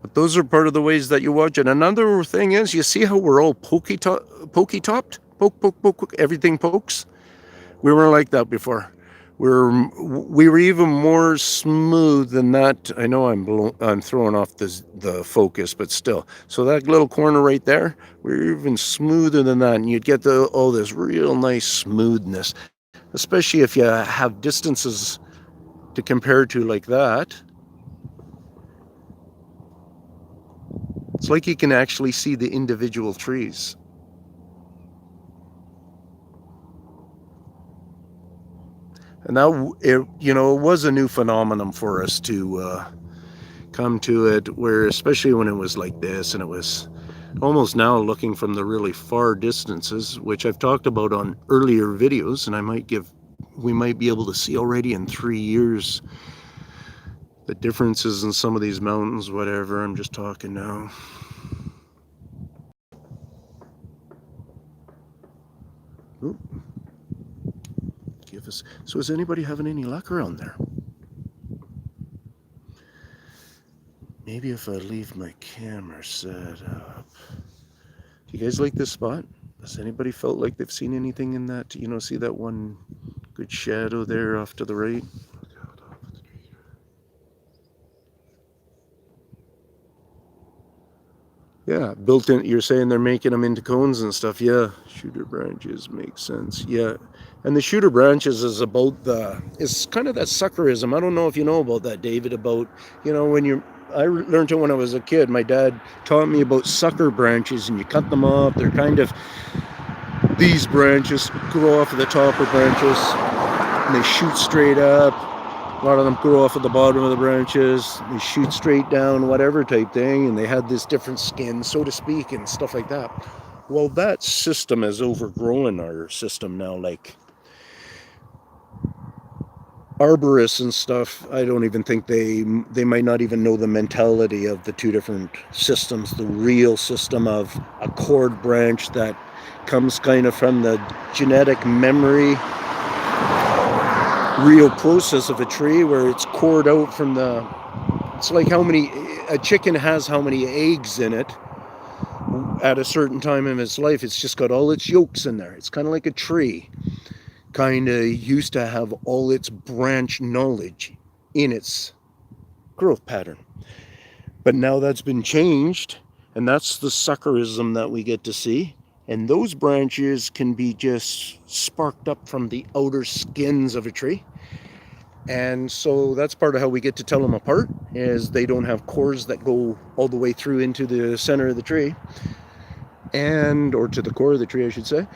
But those are part of the ways that you watch it. Another thing is, you see how we're all pokey-topped? Poke, everything pokes? We weren't like that before. We were even more smooth than that. I know I'm throwing off the focus, but still. So that little corner right there, we're even smoother than that, and you'd get this real nice smoothness, especially if you have distances to compare to like that. It's like you can actually see the individual trees. And that, it was a new phenomenon for us to come to it, where especially when it was like this, and it was almost now looking from the really far distances, which I've talked about on earlier videos, and we might be able to see already in 3 years the differences in some of these mountains, whatever. I'm just talking now. Ooh. So is anybody having any luck around there? Maybe if I leave my camera set up. Do you guys like this spot? Has anybody felt like they've seen anything in that? See that one good shadow there off to the right? Yeah, built in. You're saying they're making them into cones and stuff. Yeah, shooter branches make sense. Yeah, and the shooter branches is about it's kind of that suckerism. I don't know if you know about that, David. About I learned it when I was a kid. My dad taught me about sucker branches, and you cut them off. They're kind of, these branches grow off of the topper branches, and they shoot straight up. A lot of them grow off at the bottom of the branches. They shoot straight down, whatever type thing, and they had this different skin, so to speak, and stuff like that. Well, that system has overgrown our system now. Like arborists and stuff, I don't even think they might not even know the mentality of the two different systems. The real system of a cord branch that comes kind of from the genetic memory, real process of a tree, where it's cored out from it's like a chicken has how many eggs in it at a certain time in its life. It's just got all its yolks in there. It's kind of like a tree kind of used to have all its branch knowledge in its growth pattern. But now that's been changed, and that's the suckerism that we get to see. And those branches can be just sparked up from the outer skins of a tree. And so that's part of how we get to tell them apart, is they don't have cores that go all the way through into the center of the tree, or to the core of the tree, I should say.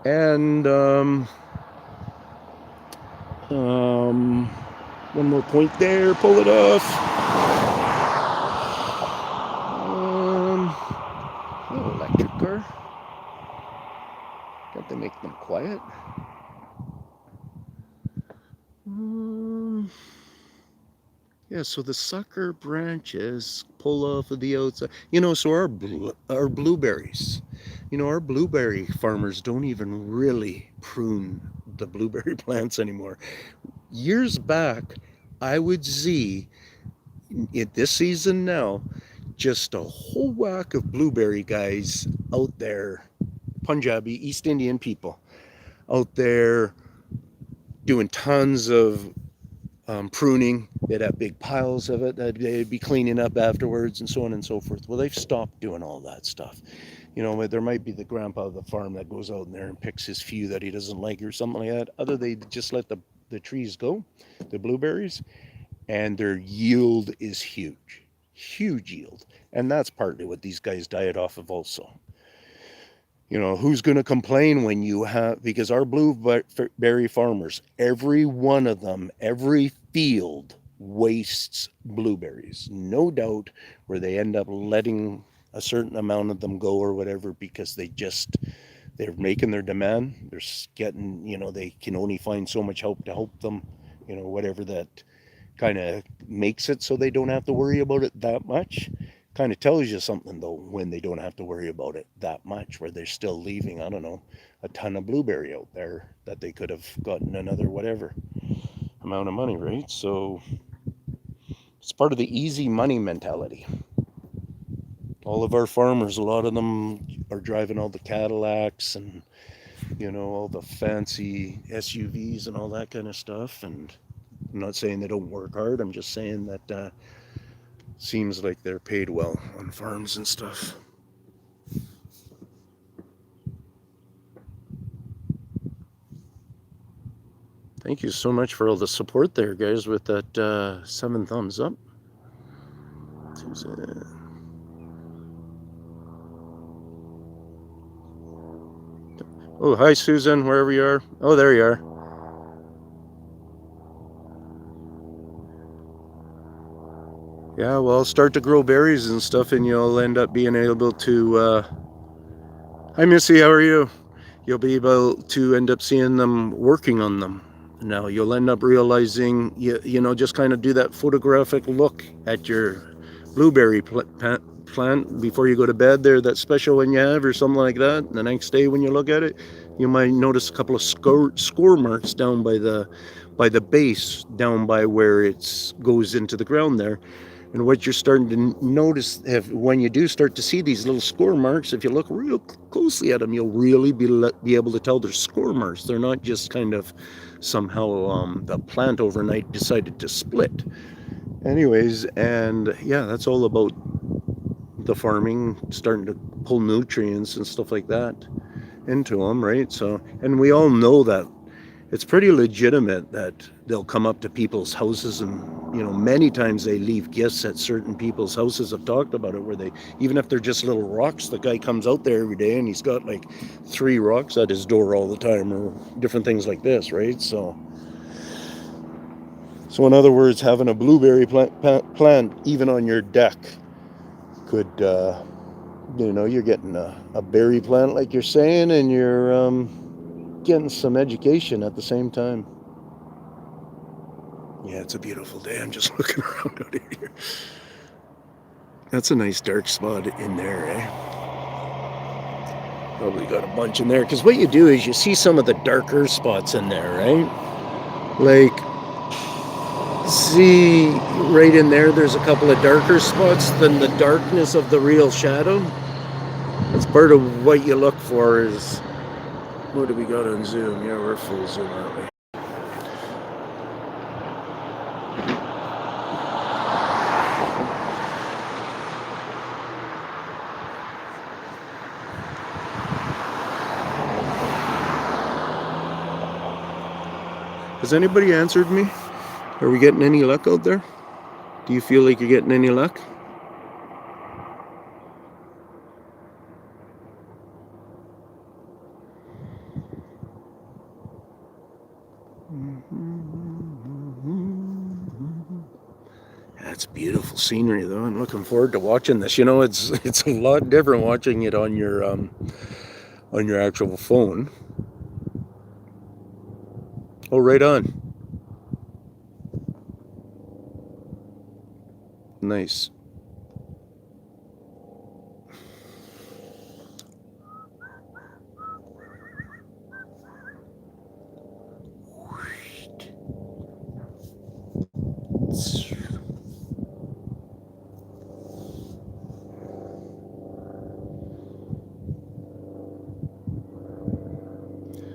And one more point there, pull it off. Electric car. Got to make them quiet. Yeah, so the sucker branches pull off of the outside. So our blueberries, our blueberry farmers don't even really prune the blueberry plants anymore. Years back, I would see this season now, just a whole whack of blueberry guys out there, Punjabi, East Indian people out there doing tons of pruning. They'd have big piles of it that they'd be cleaning up afterwards and so on and so forth. Well, they've stopped doing all that stuff. You know, there might be the grandpa of the farm that goes out in there and picks his few that he doesn't like or something like that. Other they just let the trees go, the blueberries, and their yield is huge. Huge yield. And that's partly what these guys diet off of also. You know, who's going to complain when you have, because our blueberry farmers, every one of them, every field wastes blueberries. No doubt where they end up letting a certain amount of them go or whatever because they're making their demand. They're getting, you know, they can only find so much help to help them, you know, whatever that kind of makes it so they don't have to worry about it that much. Kind of tells you something though when they don't have to worry about it that much, where they're still leaving, I don't know, a ton of blueberry out there that they could have gotten another whatever amount of money, right? So it's part of the easy money mentality. All of our farmers, a lot of them are driving all the Cadillacs and, you know, all the fancy SUVs and all that kind of stuff. And I'm not saying they don't work hard. I'm just saying that seems like they're paid well on farms and stuff. Thank you so much for all the support there, guys, with that 7 thumbs up. Oh, hi, Susan, wherever you are. Oh, there you are. Yeah, well, start to grow berries and stuff, and you'll end up being able to... Hi, Missy, how are you? You'll be able to end up seeing them working on them. Now, you'll end up realizing, you know, just kind of do that photographic look at your blueberry plant before you go to bed there, that special one you have or something like that. And the next day when you look at it, you might notice a couple of score marks down by the base, down by where it goes into the ground there. And what you're starting to notice, when you do start to see these little score marks, if you look real closely at them, you'll really be able to tell they're score marks. They're not just kind of somehow the plant overnight decided to split. Anyways, and yeah, that's all about the farming, starting to pull nutrients and stuff like that into them, right? So, and we all know that it's pretty legitimate that they'll come up to people's houses and, you know, many times they leave gifts at certain people's houses. I've talked about it where they, even if they're just little rocks, the guy comes out there every day and he's got like 3 rocks at his door all the time or different things like this, right? So in other words, having a blueberry plant even on your deck could, you know, you're getting a berry plant like you're saying, and you're getting some education at the same time. Yeah, it's a beautiful day. I'm just looking around out here. That's a nice dark spot in there, eh? Probably got a bunch in there. Because what you do is you see some of the darker spots in there, right? Like, see right in there, there's a couple of darker spots than the darkness of the real shadow. That's part of what you look for is, what do we got on Zoom? Yeah, we're full Zoom, aren't we? Has anybody answered me? Are we getting any luck out there? Do you feel like you're getting any luck? That's beautiful scenery, though. I'm looking forward to watching this. You know, it's a lot different watching it on your actual phone. Oh, right on. Nice.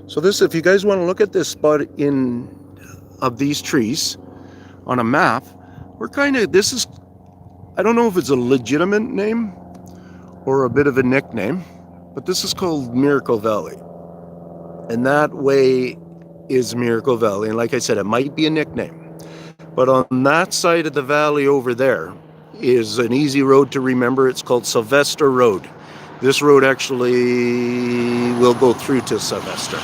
So this, if you guys want to look at this spot of these trees on a map, this is, I don't know if it's a legitimate name or a bit of a nickname, but this is called Miracle Valley. And that way is Miracle Valley. And like I said, it might be a nickname. But on that side of the valley over there is an easy road to remember. It's called Sylvester Road. This road actually will go through to Sylvester.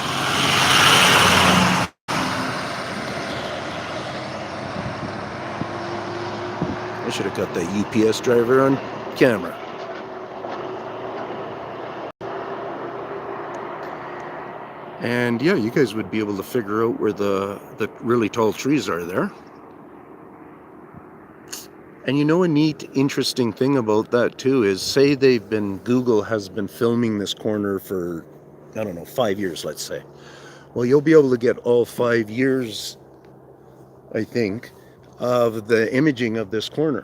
I should have got the UPS driver on camera. And yeah, you guys would be able to figure out where the really tall trees are there. And you know, a neat, interesting thing about that too is, say Google has been filming this corner for, I don't know, 5 years, let's say. Well, you'll be able to get all 5 years, I think, of the imaging of this corner.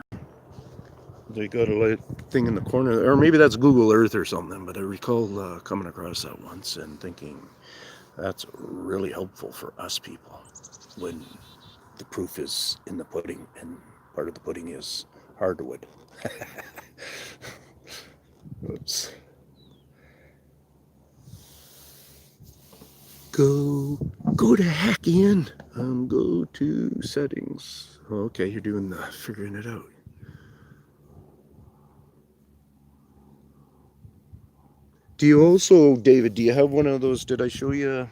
They got a light thing in the corner, or maybe that's Google Earth or something, but I recall coming across that once and thinking that's really helpful for us people when the proof is in the pudding, and part of the pudding is hardwood. Oops. Go to heck, Ian. Go to settings. Okay, you're doing the figuring it out. Do you also, David, do you have one of those? Did I show you?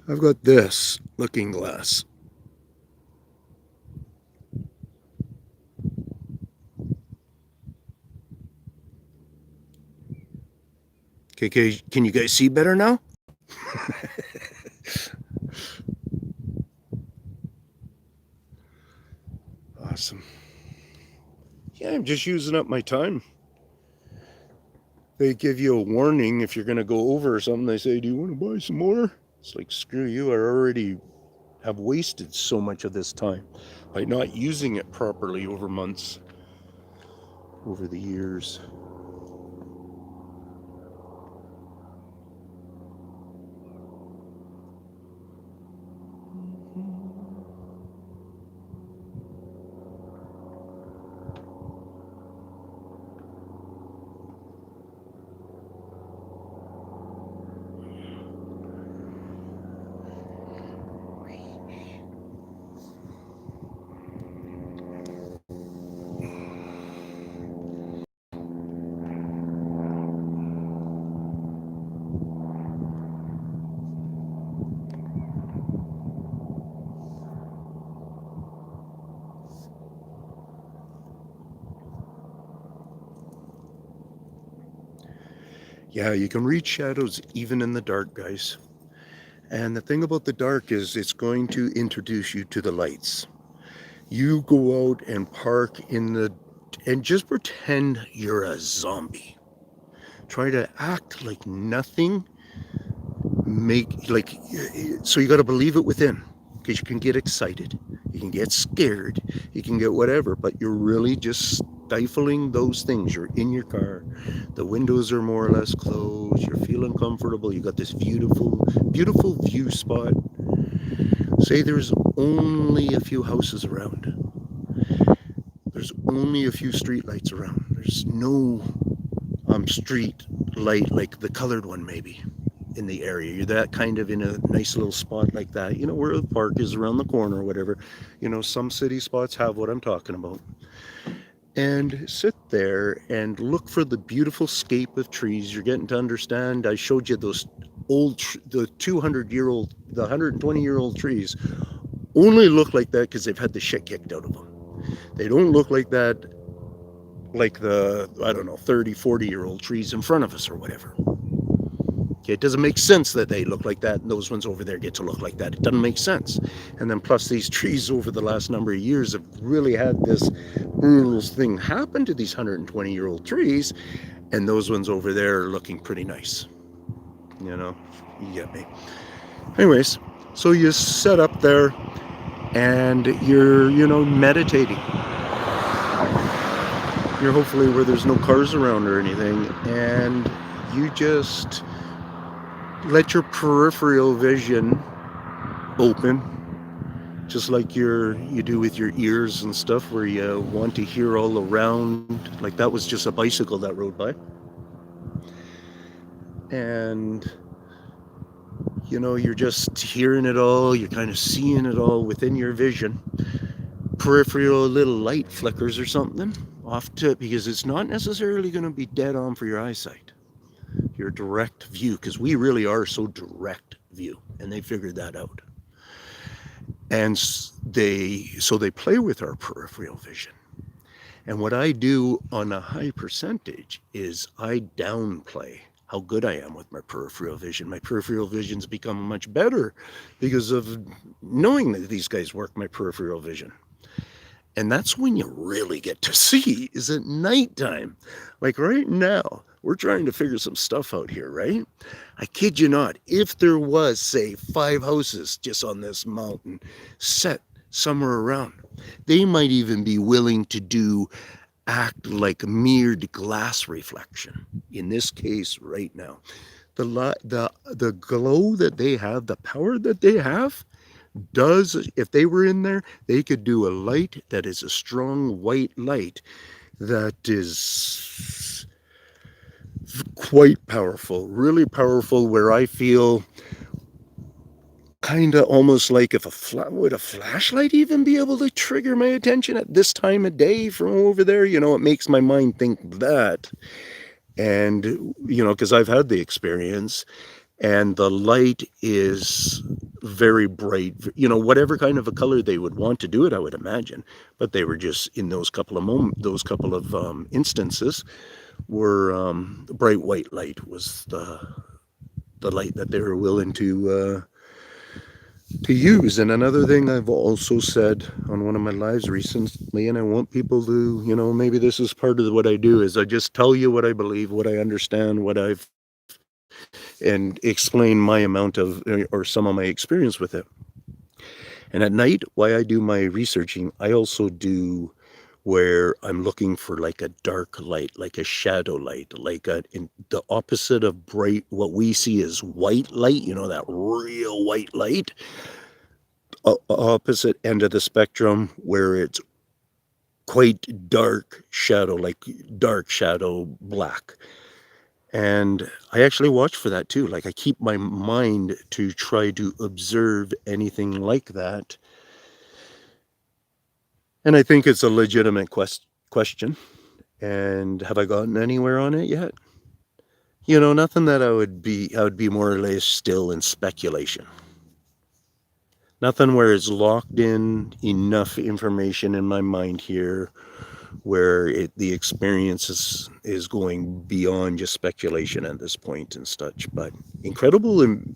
I've got this looking glass. Okay, can you guys see better now? Awesome. Yeah, I'm just using up my time. They give you a warning if you're going to go over or something. They say, do you want to buy some more? It's like, screw you. I already have wasted so much of this time by not using it properly over months, over the years. Yeah, you can read shadows even in the dark, guys. And the thing about the dark is it's going to introduce you to the lights. You go out and park and just pretend you're a zombie. Try to act like nothing. So you got to believe it within, because you can get excited, you can get scared, you can get whatever, but you're really just stifling those things. You're in your car, the windows are more or less closed, you're feeling comfortable, you got this beautiful view spot. Say there's only a few houses around, there's only a few street lights around, there's no street light like the colored one maybe in the area. You're that kind of in a nice little spot like that, you know, where the park is around the corner or whatever. You know, some city spots have what I'm talking about. And sit there and look for the beautiful scape of trees. You're getting to understand. I showed you those the 200-year-old, the 120-year-old trees only look like that because they've had the shit kicked out of them. They don't look like that like the, I don't know, 30, 40-year-old trees in front of us or whatever. Okay, it doesn't make sense that they look like that and those ones over there get to look like that. It doesn't make sense. And then plus these trees over the last number of years have really had this brutal thing happen to these 120-year-old trees, and those ones over there are looking pretty nice. You know, you get me. Anyways, so you set up there and you're, you know, meditating. You're hopefully where there's no cars around or anything, and you just let your peripheral vision open, just like you do with your ears and stuff, where you want to hear all around. Like that was just a bicycle that rode by. And you're just hearing it all, you're kind of seeing it all within your vision. Peripheral little light flickers or something off to, because it's not necessarily going to be dead on for your eyesight, your direct view, because we really are so direct view, and they figured that out. And they play with our peripheral vision. And what I do on a high percentage is I downplay how good I am with my peripheral vision. My peripheral vision's become much better because of knowing that these guys work my peripheral vision. And that's when you really get to see, is at nighttime. Like right now, we're trying to figure some stuff out here, right? I kid you not, if there was, say, 5 houses just on this mountain set somewhere around, they might even be willing to act like a mirrored glass reflection. In this case, right now, the glow that they have, the power that they have, if they were in there, they could do a light that is a strong white light that is quite powerful, really powerful, where I feel kind of almost like would a flashlight even be able to trigger my attention at this time of day from over there? It makes my mind think that. And, because I've had the experience, and the light is very bright, whatever kind of a color they would want to do it, I would imagine. But they were just in those couple of instances were bright white light was the light that they were willing to use. And another thing I've also said on one of my lives recently, and I want people to, maybe this is part of what I do, is I just tell you what I believe, what I understand, and explain my amount of, or some of my experience with it. And at night, while I do my researching, I also do where I'm looking for like a dark light, like a shadow light, like the opposite of bright, what we see as white light, that real white light, opposite end of the spectrum, where it's quite dark shadow, like dark shadow black. And I actually watch for that too. Like I keep my mind to try to observe anything like that. And I think it's a legitimate question. And have I gotten anywhere on it yet? Nothing that I would be more or less still in speculation. Nothing where it's locked in enough information in my mind here where the experience is going beyond just speculation at this point and such. But incredible, and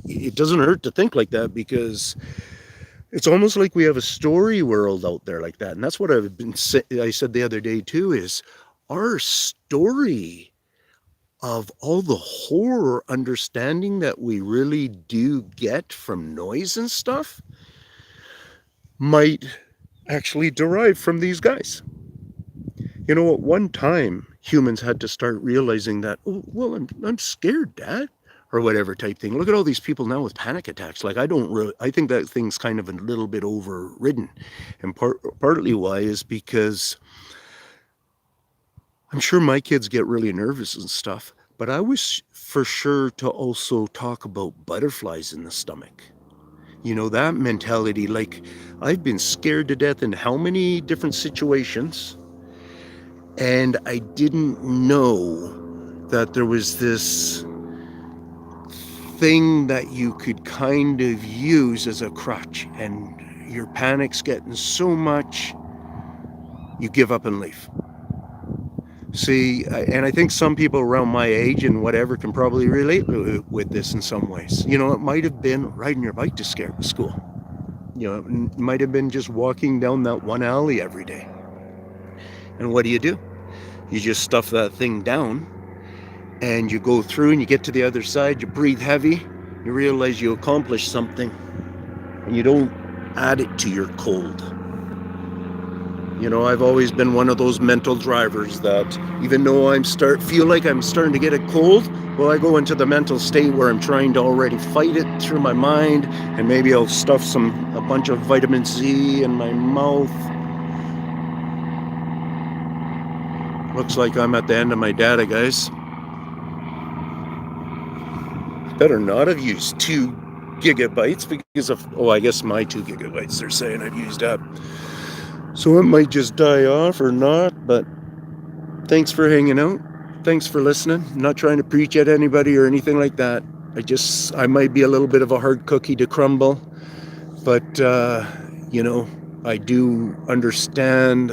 it doesn't hurt to think like that, because it's almost like we have a story world out there like that. And that's what I said the other day too, is our story of all the horror understanding that we really do get from noise and stuff might actually derive from these guys. At one time, humans had to start realizing that, oh, well, I'm scared, Dad, or whatever type thing. Look at all these people now with panic attacks. Like, I think that thing's kind of a little bit overridden. And partly why is because I'm sure my kids get really nervous and stuff, but I was for sure to also talk about butterflies in the stomach. That mentality, like I've been scared to death in how many different situations, and I didn't know that there was this thing that you could kind of use as a crutch, and your panic's getting so much, you give up and leave. See, and I think some people around my age and whatever can probably relate with this in some ways. It might have been riding your bike to school. It might have been just walking down that one alley every day. And what do? You just stuff that thing down, and you go through and you get to the other side, you breathe heavy, you realize you accomplished something, and you don't add it to your cold. You know, I've always been one of those mental drivers that even though feel like I'm starting to get a cold, well, I go into the mental state where I'm trying to already fight it through my mind, and maybe I'll stuff a bunch of vitamin C in my mouth. Looks like I'm at the end of my data, guys. Better not have used 2 gigabytes because of, I guess my 2 gigabytes they're saying I've used up. So it might just die off or not, but thanks for hanging out. Thanks for listening. I'm not trying to preach at anybody or anything like that. I might be a little bit of a hard cookie to crumble, but, you know, I do understand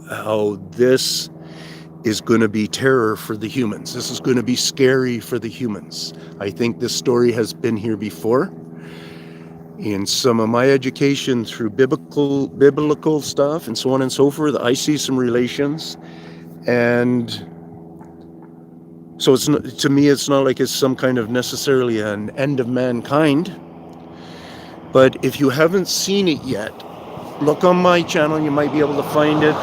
how this is going to be terror for the humans. This is going to be scary for the humans. I think this story has been here before. In some of my education through biblical stuff and so on and so forth, I see some relations. And so to me, it's not like it's some kind of necessarily an end of mankind. But if you haven't seen it yet, look on my channel. You might be able to find it.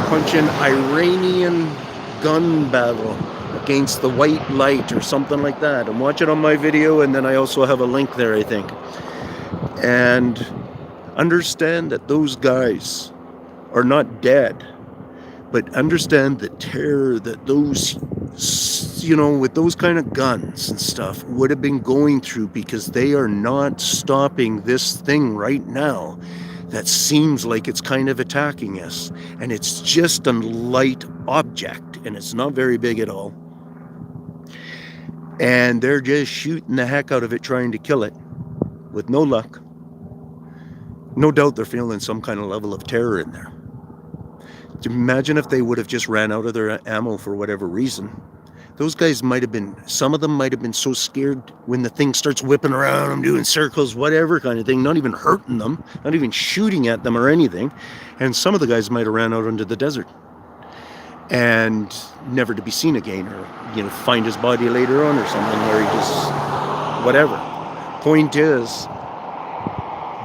Punch in Iranian gun battle against the white light or something like that, and watch it on my video. And then I also have a link there, I think. And understand that those guys are not dead, but understand the terror that those, you know, with those kind of guns and stuff would have been going through, because they are not stopping this thing right now that seems like it's kind of attacking us. And it's just a light object, and it's not very big at all. And they're just shooting the heck out of it, trying to kill it with no luck. No doubt they're feeling some kind of level of terror in there. Imagine if they would have just ran out of their ammo for whatever reason. Those guys some of them might have been so scared when the thing starts whipping around them, doing circles, whatever kind of thing, not even hurting them, not even shooting at them or anything. And some of the guys might have ran out into the desert and never to be seen again, or, you know, find his body later on or something, where he just, whatever. Point is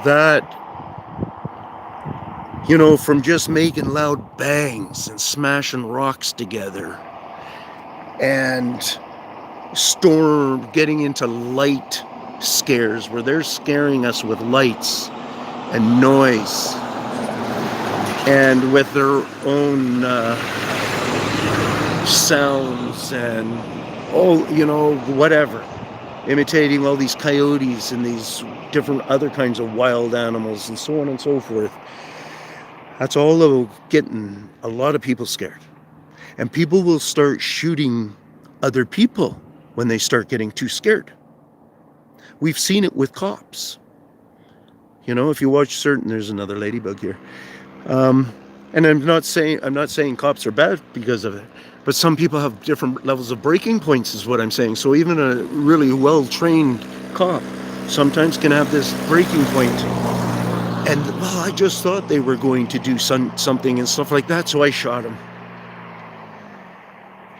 that, you know, from just making loud bangs and smashing rocks together and getting into light scares where they're scaring us with lights and noise and with their own sounds and, you know, whatever, imitating all these coyotes and these different other kinds of wild animals and so on and so forth. That's all about getting a lot of people scared. And people will start shooting other people when they start getting too scared. We've seen it with cops. You know, if you watch there's another ladybug here. And I'm not saying cops are bad because of it, but some people have different levels of breaking points, is what I'm saying. So even a really well-trained cop sometimes can have this breaking point. And, well, I just thought they were going to do something and stuff like that, so I shot him.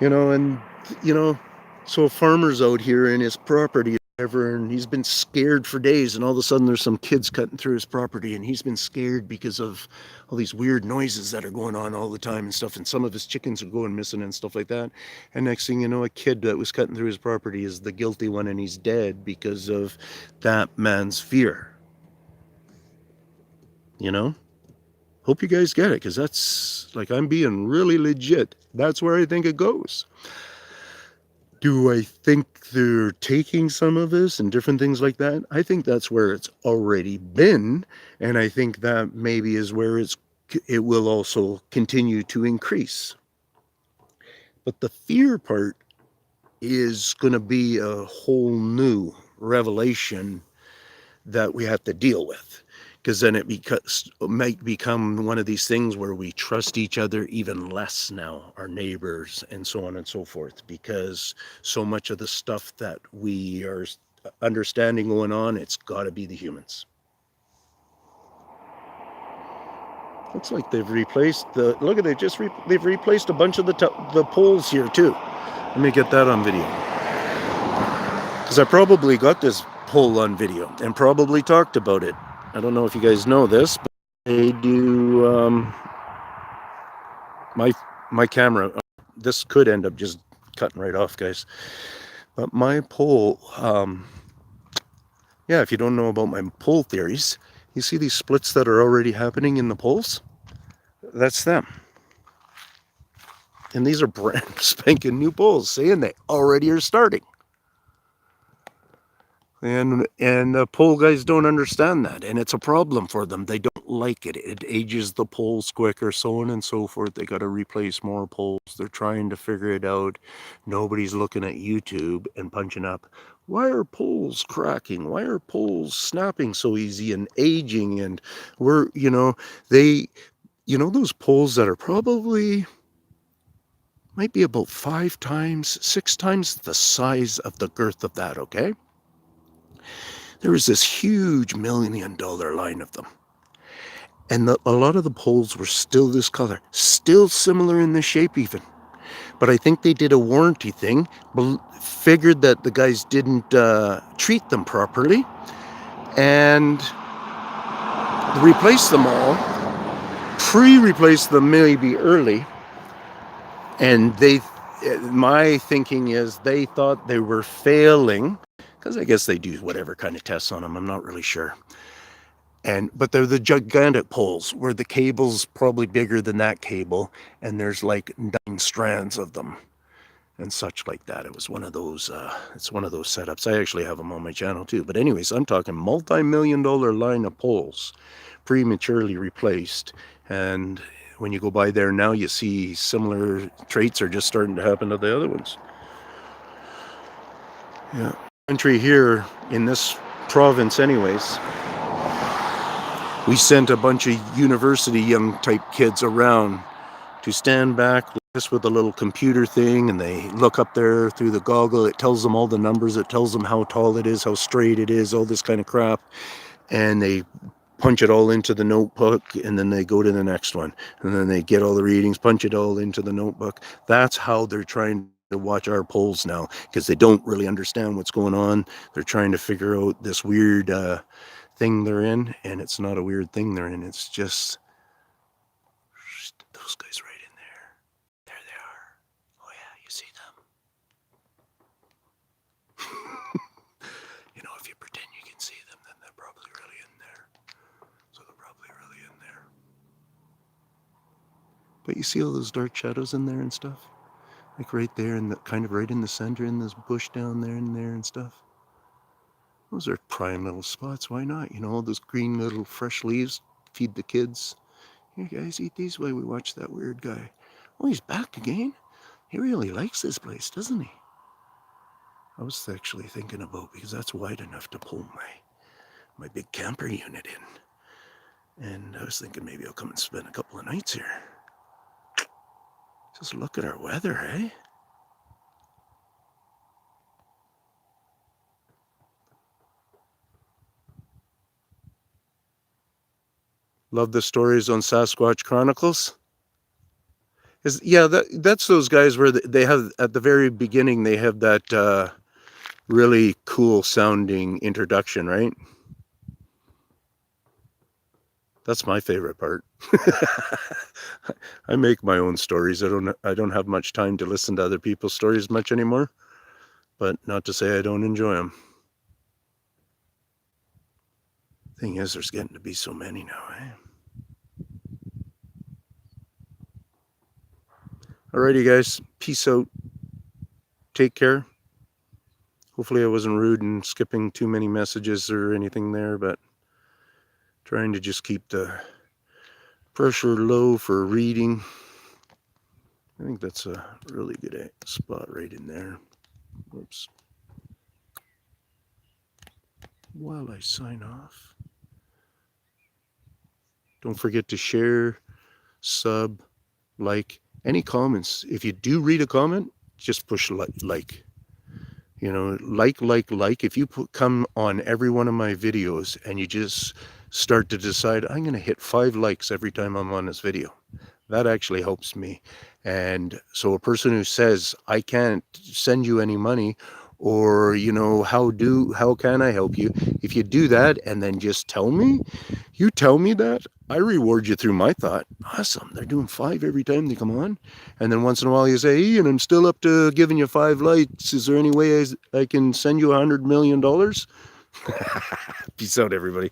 You know, and, you know, so a farmer's out here in his property, whatever, and he's been scared for days, and all of a sudden there's some kids cutting through his property, and he's been scared because of all these weird noises that are going on all the time and stuff, and some of his chickens are going missing and stuff like that. And next thing you know, a kid that was cutting through his property is the guilty one, and he's dead because of that man's fear. You know? Hope you guys get it, because that's, like, I'm being really legit. That's where I think it goes. Do I think they're taking some of this and different things like that? I think that's where it's already been, and I think that maybe is where it will also continue to increase. But the fear part is going to be a whole new revelation that we have to deal with. Because then it might become one of these things where we trust each other even less now, our neighbors and so on and so forth, because so much of the stuff that we are understanding going on, it's got to be the humans. Looks like they've replaced they've replaced a bunch of the poles here too. Let me get that on video, because I probably got this pole on video and probably talked about it. I don't know if you guys know this, but they do my camera, this could end up just cutting right off, guys. But my pole, yeah, if you don't know about my pole theories, you see these splits that are already happening in the poles? That's them. And these are brand spanking new poles, see, and they already are starting. And the pole guys don't understand that, and it's a problem for them. They don't like it. It ages the poles quicker, so on and so forth. They got to replace more poles. They're trying to figure it out. Nobody's looking at YouTube and punching up, why are poles cracking? Why are poles snapping so easy and aging? And we're, those poles that are probably might be about 5 times, 6 times the size of the girth of that, okay? There was this huge $1 million line of them. And a lot of the poles were still this color, still similar in the shape even. But I think they did a warranty thing, figured that the guys didn't treat them properly, and replaced them all, pre-replaced them maybe early, and my thinking is they thought they were failing, because I guess they do whatever kind of tests on them, I'm not really sure. But they're the gigantic poles where the cable's probably bigger than that cable, and there's like 9 strands of them and such like that. It was one of those, it's one of those setups. I actually have them on my channel too. But anyways, I'm talking multi-million-dollar line of poles prematurely replaced. And when you go by there now, you see similar traits are just starting to happen to the other ones. Yeah. Country here in this province anyways, we sent a bunch of university young type kids around to stand back just with a little computer thing, and they look up there through the goggle. It tells them all the numbers. It tells them how tall it is, how straight it is, all this kind of crap. And they punch it all into the notebook, and then they go to the next one. And then they get all the readings, punch it all into the notebook. That's how they're trying to watch our polls now, because they don't really understand what's going on. They're trying to figure out this weird thing they're in, and it's not a weird thing they're in. It's just those guys right in there. There they are. Oh yeah, you see them. If you pretend you can see them, then they're probably really in there. So they're probably really in there. But you see all those dark shadows in there and stuff? Like right there, and kind of right in the center, in this bush down there and stuff. Those are prime little spots. Why not? All those green little fresh leaves, feed the kids. Here, guys, eat these while we watch that weird guy. Oh, he's back again? He really likes this place, doesn't he? I was actually thinking about, because that's wide enough to pull my big camper unit in. And I was thinking maybe I'll come and spend a couple of nights here. Just look at our weather, eh? Love the stories on Sasquatch Chronicles. That's those guys where they have, at the very beginning, they have that really cool sounding introduction, right? That's my favorite part. I make my own stories. I don't have much time to listen to other people's stories much anymore, but not to say I don't enjoy them. Thing is, there's getting to be so many now, eh? Alrighty, guys. Peace out. Take care. Hopefully I wasn't rude and skipping too many messages or anything there, but trying to just keep the pressure low for reading. I think that's a really good spot right in there. Whoops. While I sign off, don't forget to share, sub, like. Any comments. If you do read a comment, just push like. Like. If you come on every one of my videos and you just start to decide, I'm going to hit 5 likes every time I'm on this video. That actually helps me. And so a person who says, I can't send you any money, or how can I help you? If you do that and then just tell me, that, I reward you through my thought. Awesome, they're doing 5 every time they come on. And then once in a while you say, Ian, I'm still up to giving you 5 lights. Is there any way I can send you $100 million? Peace out, everybody.